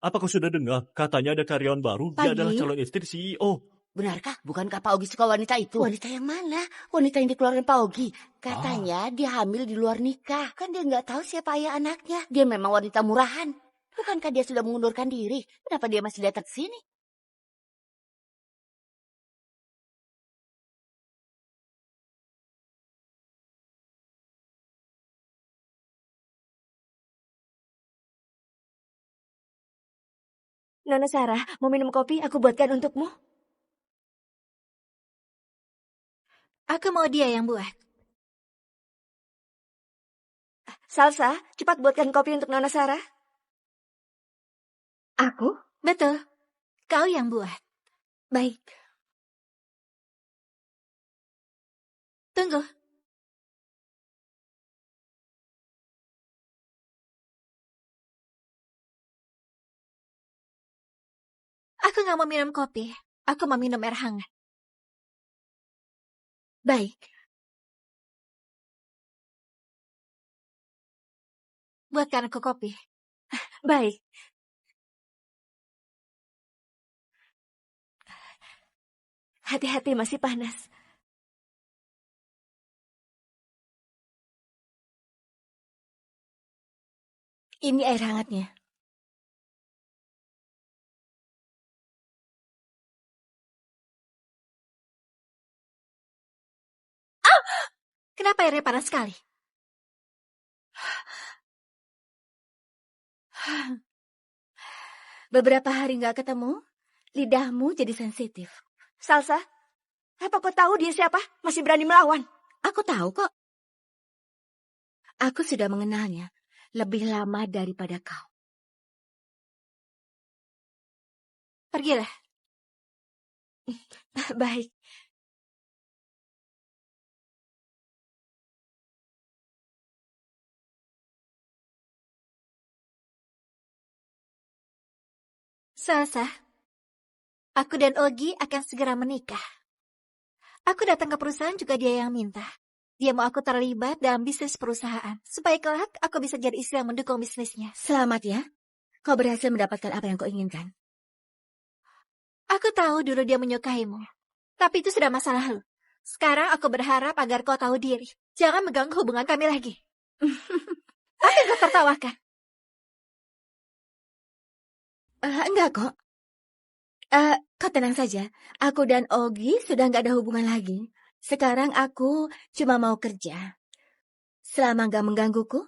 Apa kau sudah dengar? Katanya ada karyawan baru. Dia Pagi. adalah calon istri CEO. Benarkah? Bukankah Pak Ogi suka wanita itu? Wanita yang mana? Wanita yang dikeluarkan Pak Ogi. Katanya dia hamil di luar nikah. Kan dia nggak tahu siapa ayah anaknya. Dia memang wanita murahan. Bukankah dia sudah mengundurkan diri? Kenapa dia masih datang ke sini? Nona Sarah, mau minum kopi? Aku buatkan untukmu. Aku mau dia yang buat. Salsa, cepat buatkan kopi untuk Nona Sarah. Aku? Betul. Kau yang buat. Baik. Tunggu. Aku nggak mau minum kopi. Aku mau minum air hangat. Baik. Buatkan aku kopi. Baik. Hati-hati, masih panas. Ini air hangatnya. Kenapa airnya panas sekali? Beberapa hari nggak ketemu, lidahmu jadi sensitif. Salsa, apa kau tahu dia siapa? Masih berani melawan? Aku tahu kok. Aku sudah mengenalnya lebih lama daripada kau. Pergilah. Baik. Salsa, aku dan Ogi akan segera menikah. Aku datang ke perusahaan juga dia yang minta. Dia mau aku terlibat dalam bisnis perusahaan. Supaya kelak aku bisa jadi istri yang mendukung bisnisnya. Selamat ya. Kau berhasil mendapatkan apa yang kau inginkan. Aku tahu dulu dia menyukaimu. Tapi itu sudah masa lalu. Sekarang aku berharap agar kau tahu diri. Jangan mengganggu hubungan kami lagi. Apa yang kau tertawakan? Enggak kok. Kau tenang saja. Aku dan Ogi sudah nggak ada hubungan lagi. Sekarang aku cuma mau kerja. Selama nggak menggangguku,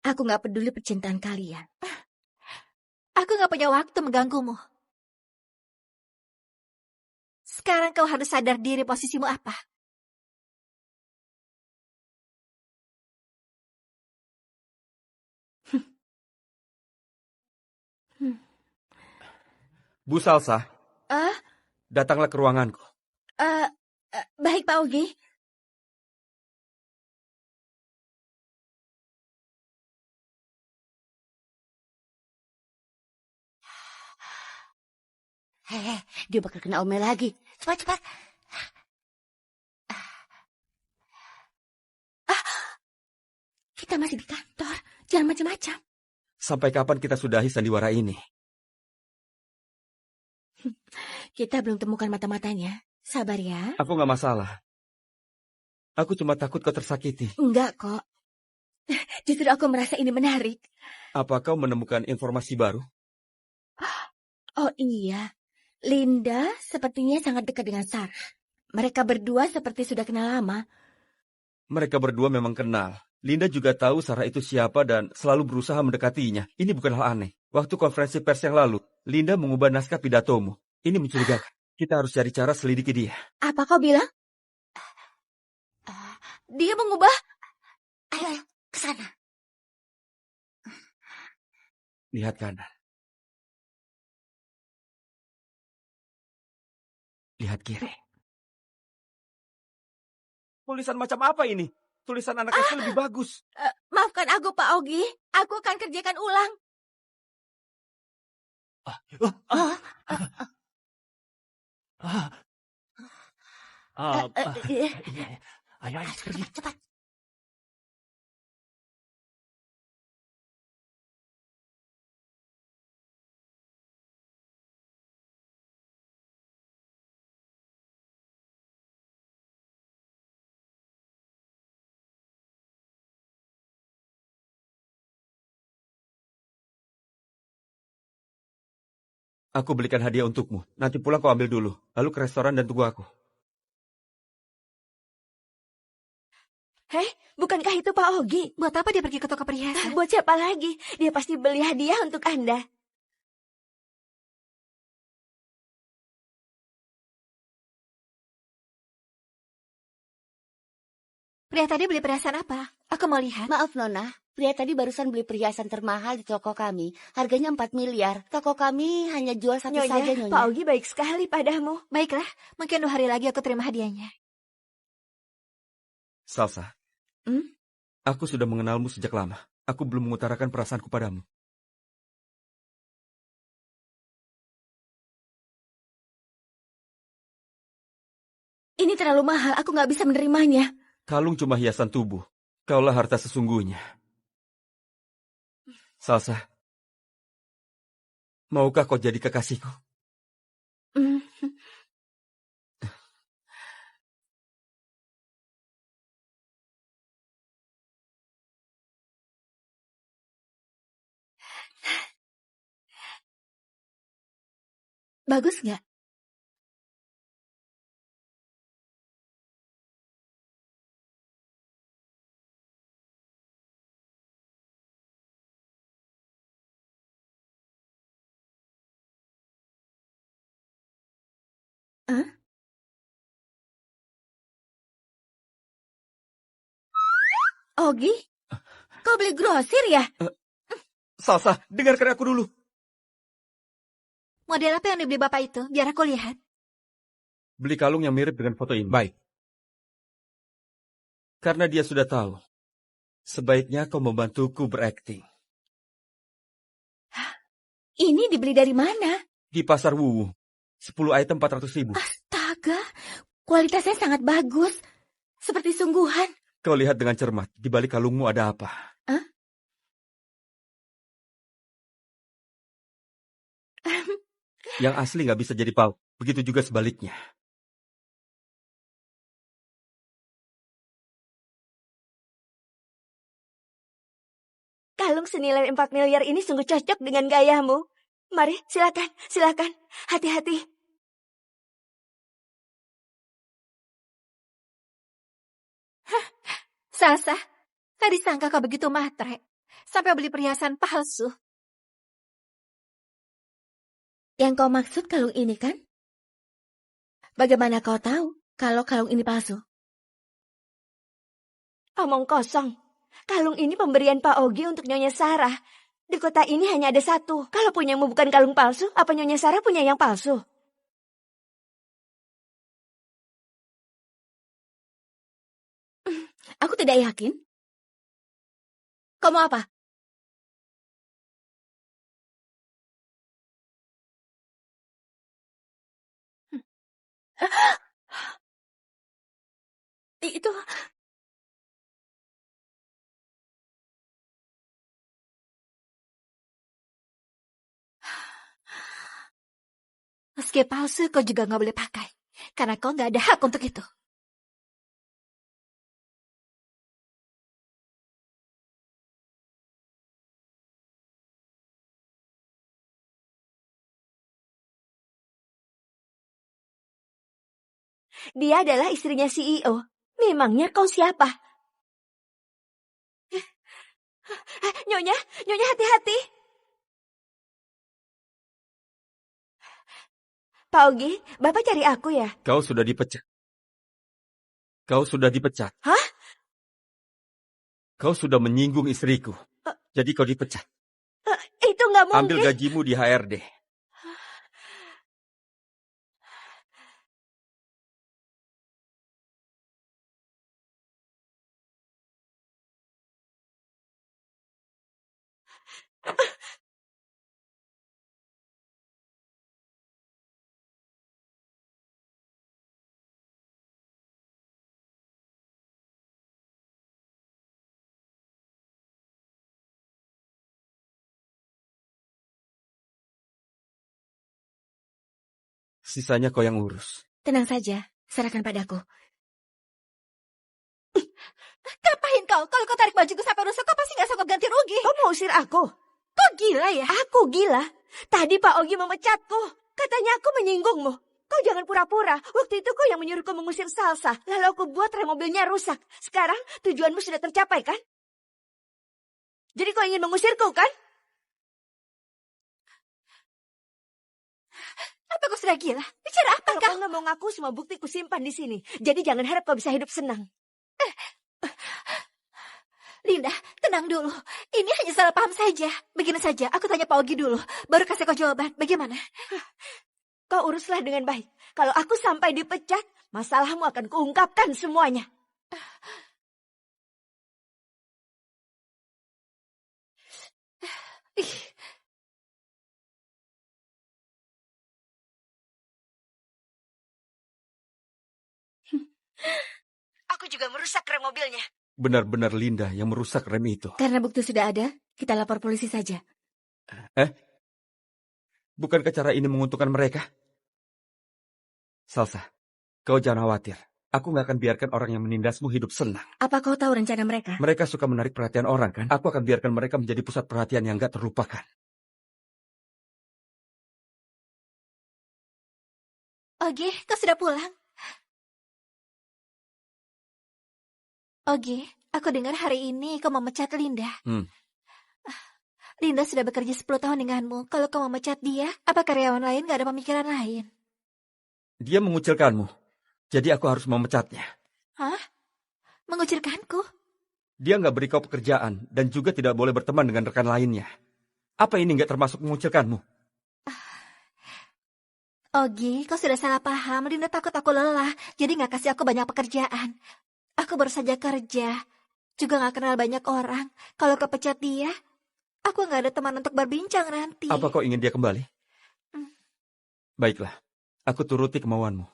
aku nggak peduli percintaan kalian. Aku nggak punya waktu mengganggumu. Sekarang kau harus sadar diri posisimu apa. Bu Salsa, Ah, datanglah ke ruanganku. baik Pak Ogi. Hehe, dia bakal kena omel lagi. Cepat. Kita masih di kantor. Jangan macam-macam. Sampai kapan kita sudahi sandiwara ini? Kita belum temukan mata-matanya. Sabar ya. Aku nggak masalah. Aku cuma takut kau tersakiti. Enggak kok. Justru aku merasa ini menarik. Apa kau menemukan informasi baru? Oh iya. Linda sepertinya sangat dekat dengan Sarah. Mereka berdua seperti sudah kenal lama. Mereka berdua memang kenal. Linda juga tahu Sarah itu siapa dan selalu berusaha mendekatinya. Ini bukan hal aneh. Waktu konferensi pers yang lalu, Linda mengubah naskah pidatomu. Ini mencurigakan. Kita harus cari cara selidiki dia. Apa kau bilang? Dia mengubah? Ayo, ke sana. Lihat kanan. Lihat kiri. Tulisan macam apa ini? Tulisan anak kecil lebih bagus. Maafkan aku, Pak Ogi. Aku akan kerjakan ulang. Iya. Ayo, pergi. Cepat. Aku belikan hadiah untukmu. Nanti pulang kau ambil dulu. Lalu ke restoran dan tunggu aku. Hei, bukankah itu Pak Ogi? Buat apa dia pergi ke toko perhiasan? Buat siapa lagi? Dia pasti beli hadiah untuk Anda. Pria tadi beli perhiasan apa? Aku mau lihat. Maaf Nona, pria tadi barusan beli perhiasan termahal di toko kami. Harganya 4 miliar. Toko kami hanya jual satu saja Nyonya. Pak Ogi baik sekali padamu. Baiklah, mungkin 2 hari lagi aku terima hadiahnya. Salsa. Aku sudah mengenalmu sejak lama. Aku belum mengutarakan perasaanku padamu. Ini terlalu mahal, aku nggak bisa menerimanya. Kalung cuma hiasan tubuh. Kaulah harta sesungguhnya. Salsa. Maukah kau jadi kekasihku? Bagus nggak? Ogi? Kau beli grosir ya? Salsa, dengarkan aku dulu. Model apa yang dibeli Bapak itu? Biar aku lihat. Beli kalung yang mirip dengan foto ini. Baik. Karena dia sudah tahu. Sebaiknya kau membantuku berakting. Ini dibeli dari mana? Di pasar Wuwu. 10 item 400.000. Astaga, kualitasnya sangat bagus. Seperti sungguhan. Kau lihat dengan cermat. Di balik kalungmu ada apa? Yang asli nggak bisa jadi palsu. Begitu juga sebaliknya. Kalung senilai 4 miliar ini sungguh cocok dengan gayamu. Mari, silakan. Hati-hati. Salsa, tadi sangka kau begitu matre. Sampai beli perhiasan palsu. Yang kau maksud kalung ini kan? Bagaimana kau tahu kalau kalung ini palsu? Omong kosong. Kalung ini pemberian Pak Ogi untuk Nyonya Sarah. Di kota ini hanya ada satu. Kalau punyamu bukan kalung palsu, apa Nyonya Sarah punya yang palsu? Aku tidak yakin. Kau mau apa? Itu... Meski palsu, kau juga nggak boleh pakai. Karena kau nggak ada hak untuk itu. Dia adalah istrinya CEO. Memangnya kau siapa? Nyonya, Nyonya hati-hati. Pak Ogi, Bapak cari aku ya? Kau sudah dipecat. Kau sudah dipecat. Hah? Kau sudah menyinggung istriku. Jadi kau dipecat. Itu nggak mungkin. Ambil gajimu di HRD. Sisanya kau yang urus. Tenang saja, serahkan padaku. Ngapain kau? Kalau kau tarik bajuku sampai rusak, kau pasti nggak sanggup ganti rugi. Kau mau usir aku? Kau gila ya? Aku gila? Tadi Pak Ogi memecatku. Katanya aku menyinggungmu. Kau jangan pura-pura. Waktu itu kau yang menyuruhku mengusir Salsa. Lalu aku buat rem mobilnya rusak. Sekarang tujuanmu sudah tercapai, kan? Jadi kau ingin mengusirku, kan? Apa kau sudah gila? Bicara apa kau? Kau nggak mau ngaku, semua bukti ku simpan di sini. Jadi jangan harap kau bisa hidup senang. Linda, tenang dulu. Ini hanya salah paham saja. Begini saja, aku tanya Pak Ogi dulu. Baru kasih kau jawaban. Bagaimana? Kau uruslah dengan baik. Kalau aku sampai dipecat, masalahmu akan kuungkapkan semuanya. Aku juga merusak rem mobilnya. Benar-benar Linda yang merusak rem itu. Karena bukti sudah ada, kita lapor polisi saja. Bukankah cara ini menguntungkan mereka? Salsa, kau jangan khawatir. Aku nggak akan biarkan orang yang menindasmu hidup senang. Apa kau tahu rencana mereka? Mereka suka menarik perhatian orang, kan? Aku akan biarkan mereka menjadi pusat perhatian yang nggak terlupakan. Ogi, kau sudah pulang? Ogi, aku dengar hari ini kau memecat Linda. Linda sudah bekerja 10 tahun denganmu. Kalau kau memecat dia, apa karyawan lain gak ada pemikiran lain? Dia mengucilkanmu. Jadi aku harus memecatnya. Hah? Mengucilkanku? Dia nggak beri kau pekerjaan dan juga tidak boleh berteman dengan rekan lainnya. Apa ini nggak termasuk mengucilkanmu? Ogi, kau sudah salah paham. Linda takut aku lelah, jadi gak kasih aku banyak pekerjaan. Aku baru saja kerja, juga gak kenal banyak orang. Kalau kau pecat dia, aku gak ada teman untuk berbincang nanti. Apa kau ingin dia kembali? Baiklah, aku turuti kemauanmu.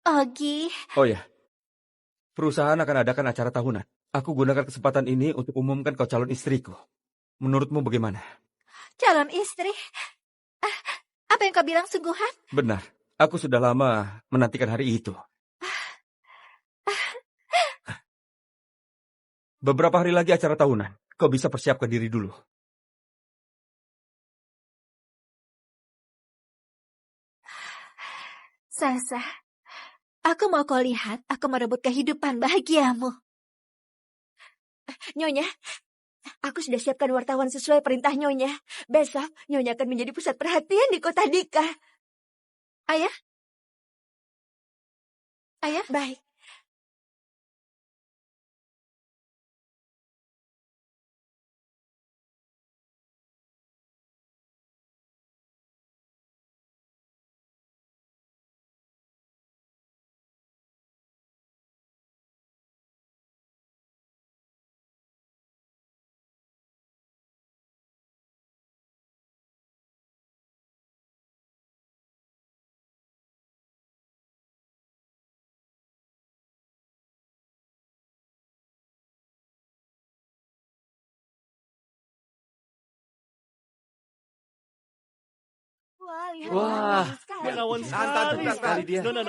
Ogi. Oh ya, perusahaan akan adakan acara tahunan. Aku gunakan kesempatan ini untuk umumkan kau calon istriku. Menurutmu bagaimana? Calon istri? Apa yang kau bilang sungguhan? Benar, aku sudah lama menantikan hari itu. Beberapa hari lagi acara tahunan. Kau bisa persiapkan diri dulu. Salsa, aku mau kau lihat, aku merebut kehidupan bahagiamu. Nyonya, aku sudah siapkan wartawan sesuai perintah Nyonya. Besok, Nyonya akan menjadi pusat perhatian di kota Dika. Ayah? Ayah? Baik. Wah, menawan sekali dia. No.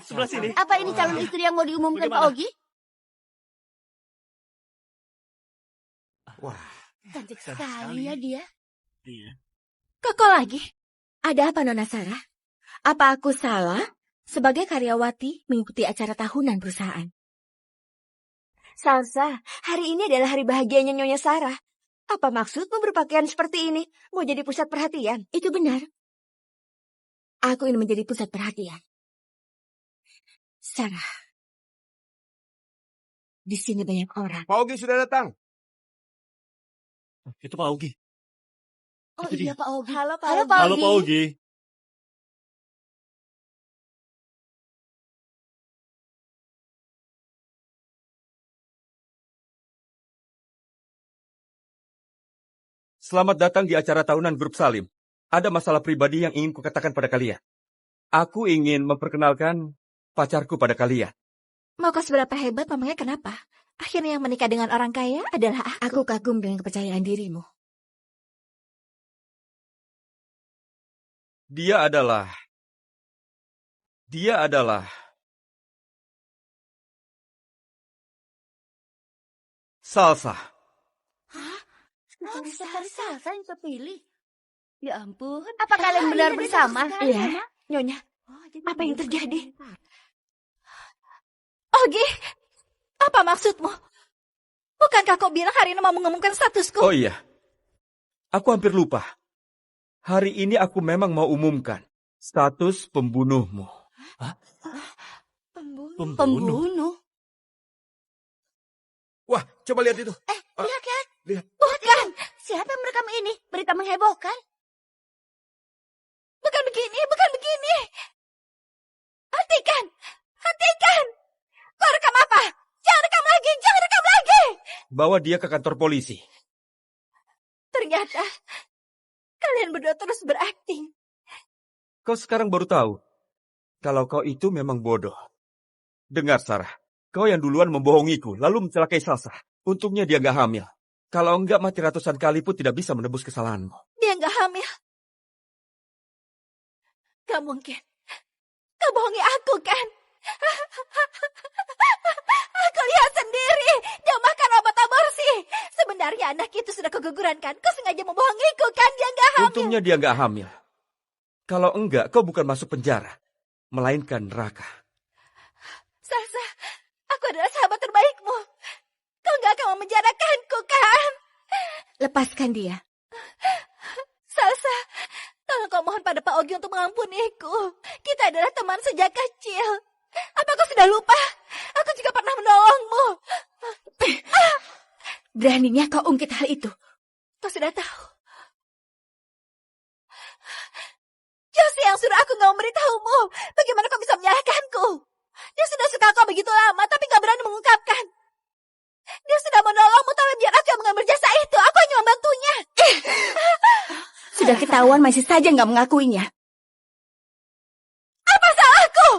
Sebelah sini. Apa ini calon istri yang mau diumumkan Pak Ogi? Wah, Cantik sekali ya dia. Iya. Kok lagi? Ada apa, Nona Sarah? Apa aku salah sebagai karyawati mengikuti acara tahunan perusahaan? Salsa, hari ini adalah hari bahagianya Nyonya Sarah. Apa maksudmu berpakaian seperti ini? Mau jadi pusat perhatian? Itu benar. Aku ingin menjadi pusat perhatian. Sarah, di sini banyak orang. Pak Ogi sudah datang. Itu Pak Ogi. Oh Itu iya dia. Pak Ogi. Halo, Pak Halo, Ogi. Pak Halo Pak Ogi. Selamat datang di acara tahunan Grup Salim. Ada masalah pribadi yang ingin kukatakan pada kalian. Aku ingin memperkenalkan pacarku pada kalian. Mau kau seberapa hebat, memangnya kenapa? Akhirnya yang menikah dengan orang kaya adalah aku. Aku kagum dengan kepercayaan dirimu. Dia adalah Salsa. Salsa yang kepilih. Ya ampun. Apa kalian benar Iya, bersama? Iya. Nyonya, Apa yang terjadi? Ogi, apa maksudmu? Bukankah kau bilang hari ini mau mengumumkan statusku? Oh iya, aku hampir lupa. Hari ini aku memang mau umumkan status pembunuhmu. Pembunuh. Wah, coba lihat itu. Lihat. Lihat. Bukan. Siapa yang merekam ini? Berita menghebohkan. Bukan begini. Hentikan. Kau rekam apa? Jangan rekam lagi. Bawa dia ke kantor polisi. Ternyata kalian berdua terus berakting. Kau sekarang baru tahu kalau kau itu memang bodoh. Dengar, Sarah. Kau yang duluan membohongiku, lalu mencelakai Salsa. Untungnya dia nggak hamil. Kalau enggak, mati ratusan kali pun tidak bisa menebus kesalahanmu. Dia nggak hamil. Gak mungkin. Kau bohongi aku kan? Aku lihat sendiri. Dia makan obat aborsi. Sebenarnya anak itu sudah keguguran kan? Kau sengaja membohongiku kan? Dia nggak hamil. Untungnya dia nggak hamil. Kalau enggak, kau bukan masuk penjara, melainkan neraka. Salsa, aku adalah sahabat terbaikmu. Kau nggak akan memenjarakanku kan? Lepaskan dia. Salsa, tolong kau mohon pada Pak Ogi untuk mengampuniku. Kita adalah teman sejak kecil. Apa kau sudah lupa? Aku juga pernah menolongmu. Beraninya kau ungkit hal itu. Kau sudah tahu. Josie yang suruh aku nggak memberitahumu. Bagaimana kau bisa menyalahkanku? Dia sudah suka kau begitu lama, tapi nggak berani mengungkapkan. Dia sudah menolongmu, tapi biar aku yang mengambil jasa itu. Aku hanya membantunya. Sudah ketahuan masih saja nggak mengakuinya. Apa salahku?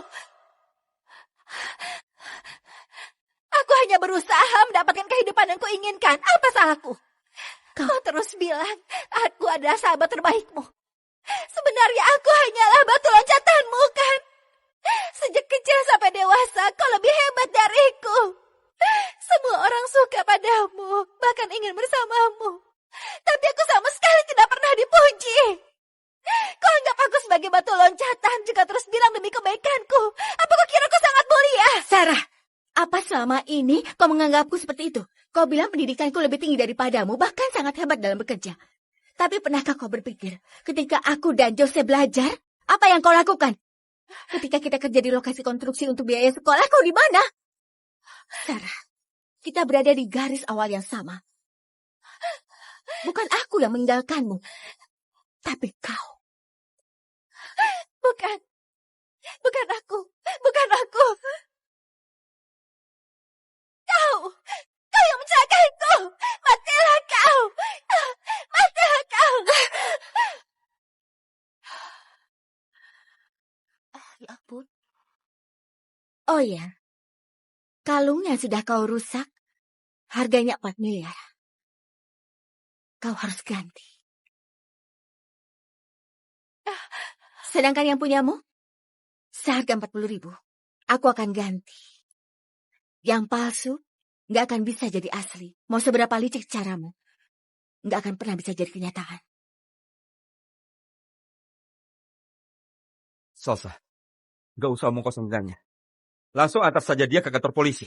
Aku hanya berusaha mendapatkan kehidupan yang kuinginkan. Apa salahku? Kau terus bilang aku adalah sahabat terbaikmu. Sebenarnya aku hanyalah batu loncatanmu kan? Sejak kecil sampai dewasa kau lebih hebat dariku. Semua orang suka padamu, bahkan ingin bersamamu. Tapi aku sama sekali tidak pernah dipuji. Kau anggap aku sebagai batu loncatan juga terus bilang demi kebaikanku. Apa kau kira aku sangat mulia? Sarah, apa selama ini kau menganggapku seperti itu? Kau bilang pendidikanku lebih tinggi daripadamu, bahkan sangat hebat dalam bekerja. Tapi pernahkah kau berpikir, ketika aku dan Jose belajar, apa yang kau lakukan? Ketika kita kerja di lokasi konstruksi untuk biaya sekolah, kau di mana? Sarah, kita berada di garis awal yang sama. Bukan aku yang meninggalkanmu, tapi kau. Bukan aku. Kau yang mencelakaiku. Matilah kau. Ya ampun. Oh ya, kalung yang sudah kau rusak, harganya 4 miliar. Kau harus ganti. Sedangkan yang punyamu, seharga 40.000. Aku akan ganti. Yang palsu, nggak akan bisa jadi asli. Mau seberapa licik caramu, nggak akan pernah bisa jadi kenyataan. Salsa, gak usah omong kosong dengannya. Langsung antar saja dia ke kantor polisi.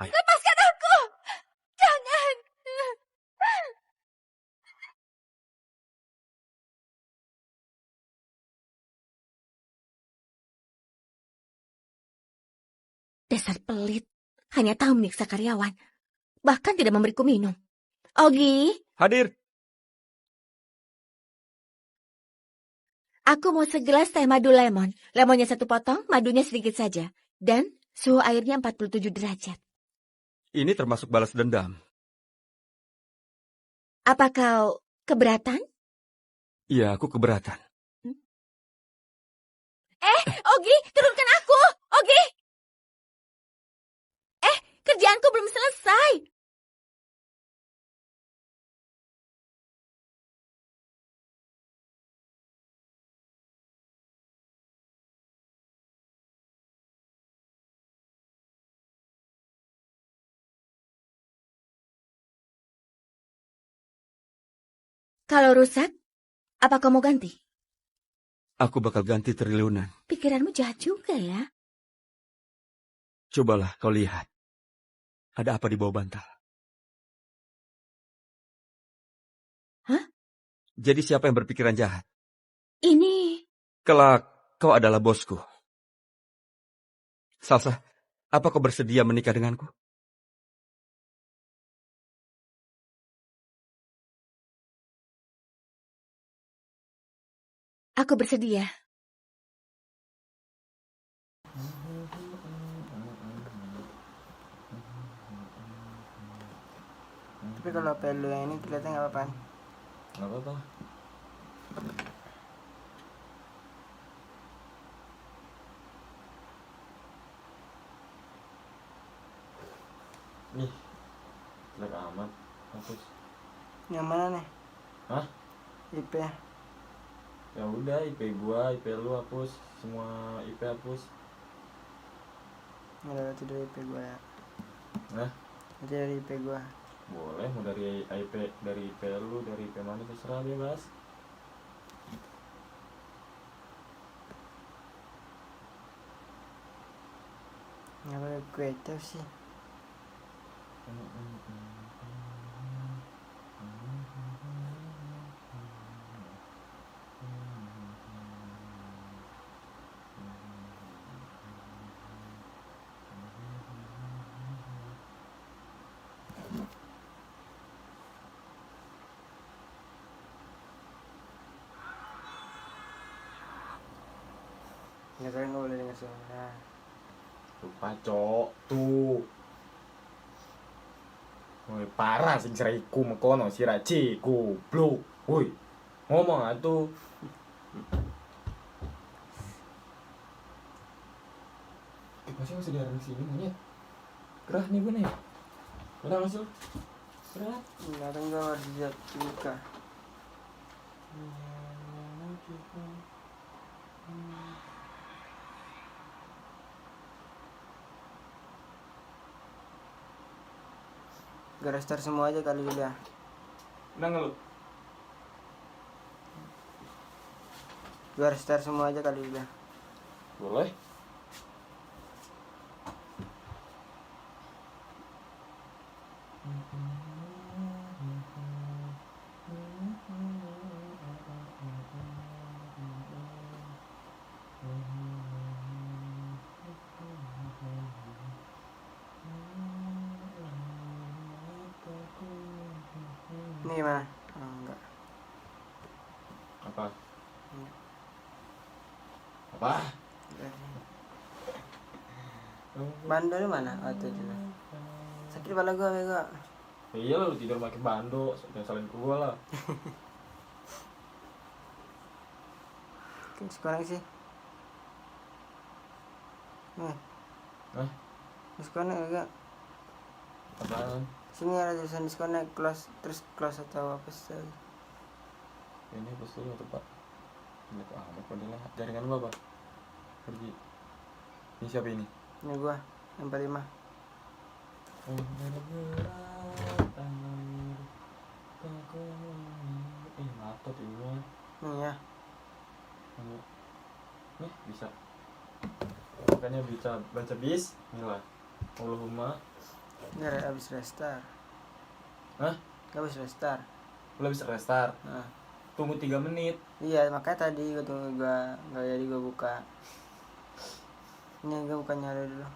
Ayo. Lepaskan aku! Jangan! Dasar pelit. Hanya tahu menyiksa karyawan. Bahkan tidak memberiku minum. Ogi, Hadir. aku mau segelas teh madu lemon. Lemonnya 1 potong, madunya sedikit saja. Dan suhu airnya 47 derajat. Ini termasuk balas dendam. Apa kau keberatan? Iya, aku keberatan. Ogi, turunkan aku! Ogi! Kerjaanku belum selesai. Kalau rusak, apa kau mau ganti? Aku bakal ganti triliunan. Pikiranmu jahat juga ya. Cobalah kau lihat. Ada apa di bawah bantal? Hah? Jadi siapa yang berpikiran jahat? Ini... Kelak, kau adalah bosku. Salsa, apa kau bersedia menikah denganku? Aku bersedia. Tapi kalau pelu yang ini kelihatan nggak apa-apa. Nggak apa-apa. Nih, jelek amat. Hapus. Yang mana nih? Hah? IP. Ya udah, IP gua, IP lu hapus. Semua IP hapus. Nggak itu dari IP gua ya. Nah, Itu dari IP gua. boleh mau dari IP lu, dari IP mana terserah bebas. Nggak pakai creative sih. Nggak, saya nggak boleh dengar suara. Lupa cok tuh. Woi parah sing seraiku mekono si Raci goblok. Woi ngomong atuh. Masih masih di arah sini monyet. Gerah nih gue nih. Udah masuk. Gerah. Nggak ada nggak harus lihat juga. Garis start semua aja kali udah. Udah ngeluh. Garis start semua aja kali udah. Boleh. Nih mah. Oh, enggak. Apa? Apa? Bandel mana? Oh, itu dulu. Sakit kepala gua, bego. Iya lu tidur pakai bando, jangan salin gua lah. Kan sekarang sih. Nih. Hah? Disconnect enggak? Apaan? Sini ada tulisan disconnect, close, terus close atau apa sih? Ini bos dulu tuh pak. Ini kok amat padahal jaringan lu apa? Pergi. Ini siapa ini? Ini gua, yang 45. Ngatot ini. Nih ya. Nih bisa. Makanya bisa baca bismillah. Allahumma. Nggak habis restart. Hah? Nggak habis restart. Lo bisa restart. Nah, Tunggu 3 menit. iya makanya tadi gue tunggu nggak jadi gue buka. Ini gue buka nyari dulu.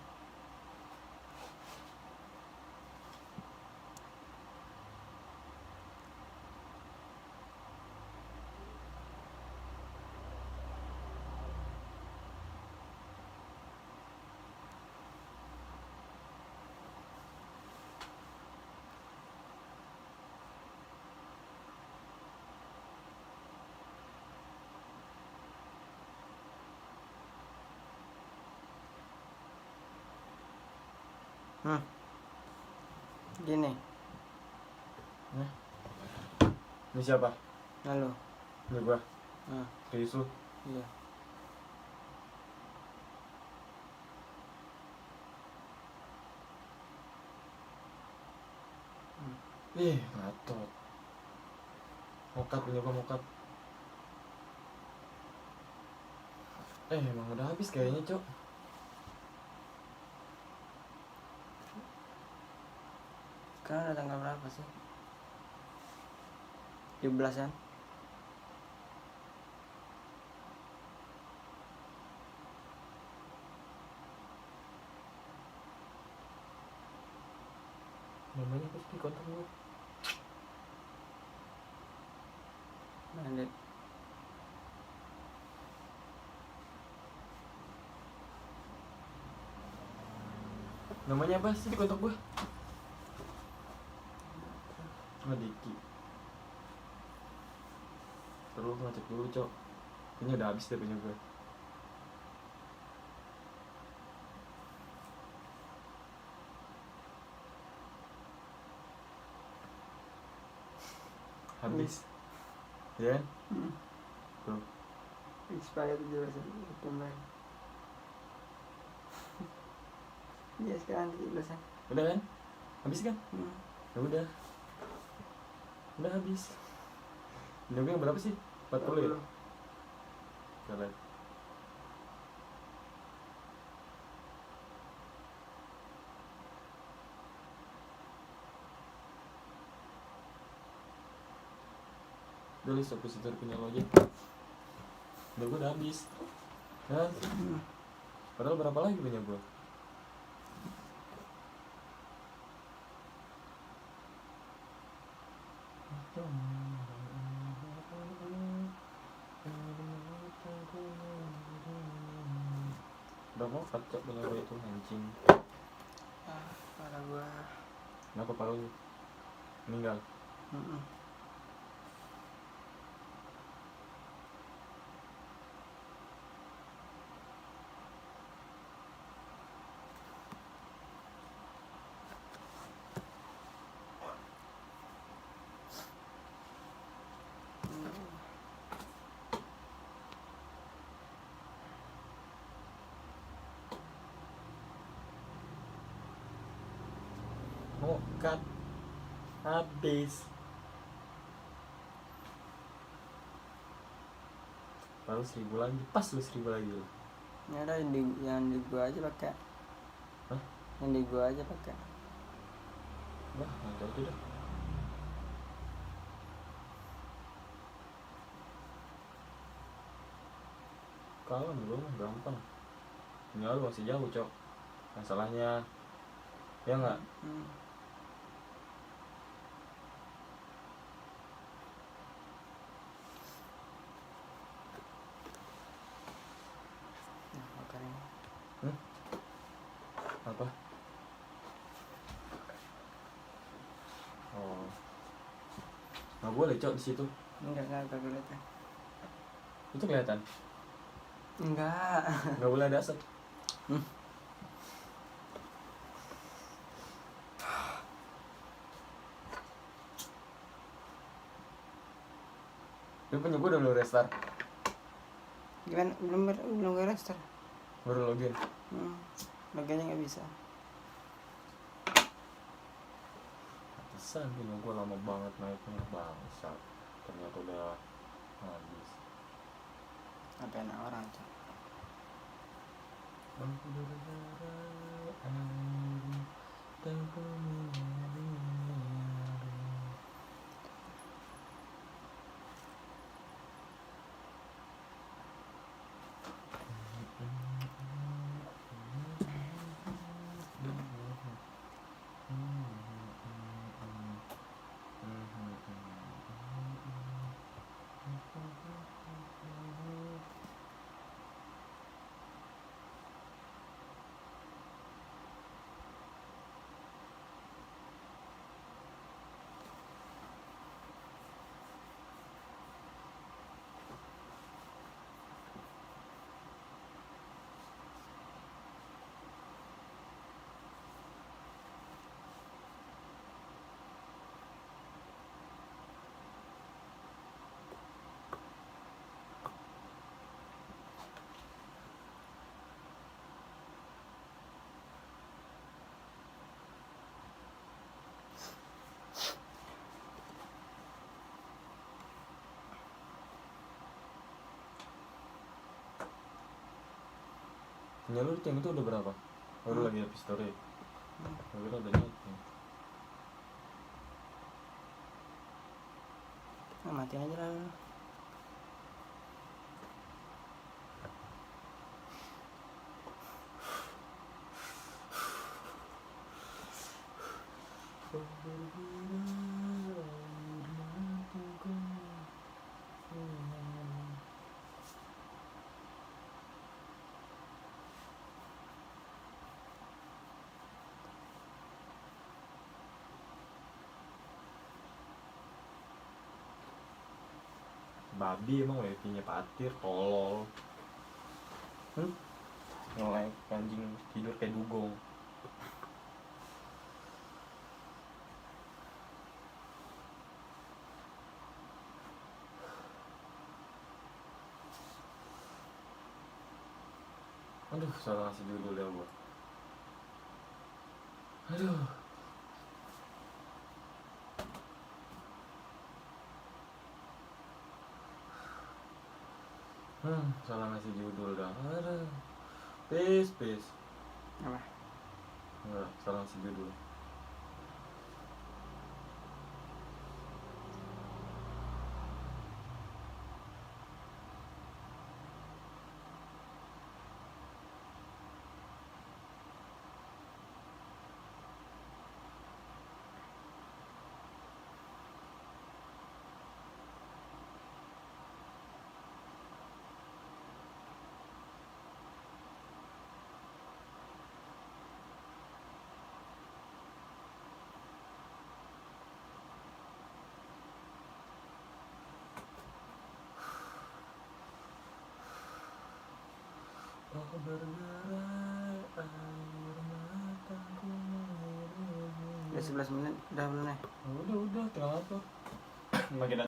Gini. Ini siapa? Lalu. Ini gua. Nah, Serius lu? iya. Ngatot. Mokat punya gua mokat. Emang udah habis kayaknya, Cok. Sekarang udah tanggal berapa sih? 17-an. Namanya pasti kontak gua. Mandek. Namanya apa sih di kontak gua? Diki. Terus ngecek dulu, Cok. Kayaknya udah habis deh punya gue. Habis. Ya? Tuh. Expired 17 September. Iya sekarang 17-an. Udah kan? Habis kan? Ya udah. Udah habis. Ini gue yang berapa sih? 40 ya? Salah. Udah list depositor punya lo aja. Udah gue udah habis. Kan? Padahal berapa lagi punya gue? Udah mau kacau punya gue itu anjing. Parah gua. Kenapa paru lu? Meninggal? Mokat habis. Baru 1000 lagi, pas lu 1000 lagi lu. Ya udah yang di gua aja pakai. Hah? Yang di gua aja pakai. Wah, nanti aja dah. Kawan lu mah gampang. Ini lu masih jauh, Cok. Masalahnya ya enggak? Apa? Oh. Nggak boleh, Cok, di situ. Enggak kelihatan. Itu kelihatan. Enggak. Nggak boleh ada asap. Tapi punya gue udah belum restart. Gimana? Belum gue restart. Baru login. Loginnya nggak bisa. Pantesan punya gue lama banget naiknya, bangsat. Ternyata udah habis. Apa enak orang, Cok. Aku berharap air tak mengalir. Sinyal lu yang itu udah berapa? Baru lagi habis story. Baru udah naik. Nah, mati aja lah lu. Babi emang wifi-nya patir, tolol. Nge-lag anjing, tidur kayak dugong. Aduh, salah ngasih judul ya gua. Aduh. Salah ngasih judul dah. Aduh. Peace. Apa? Enggak, salah ngasih judul. Oh bergerak air mataku mengalir. Udah 11 menit, udah belum ya? Udah, tengah apa? Makin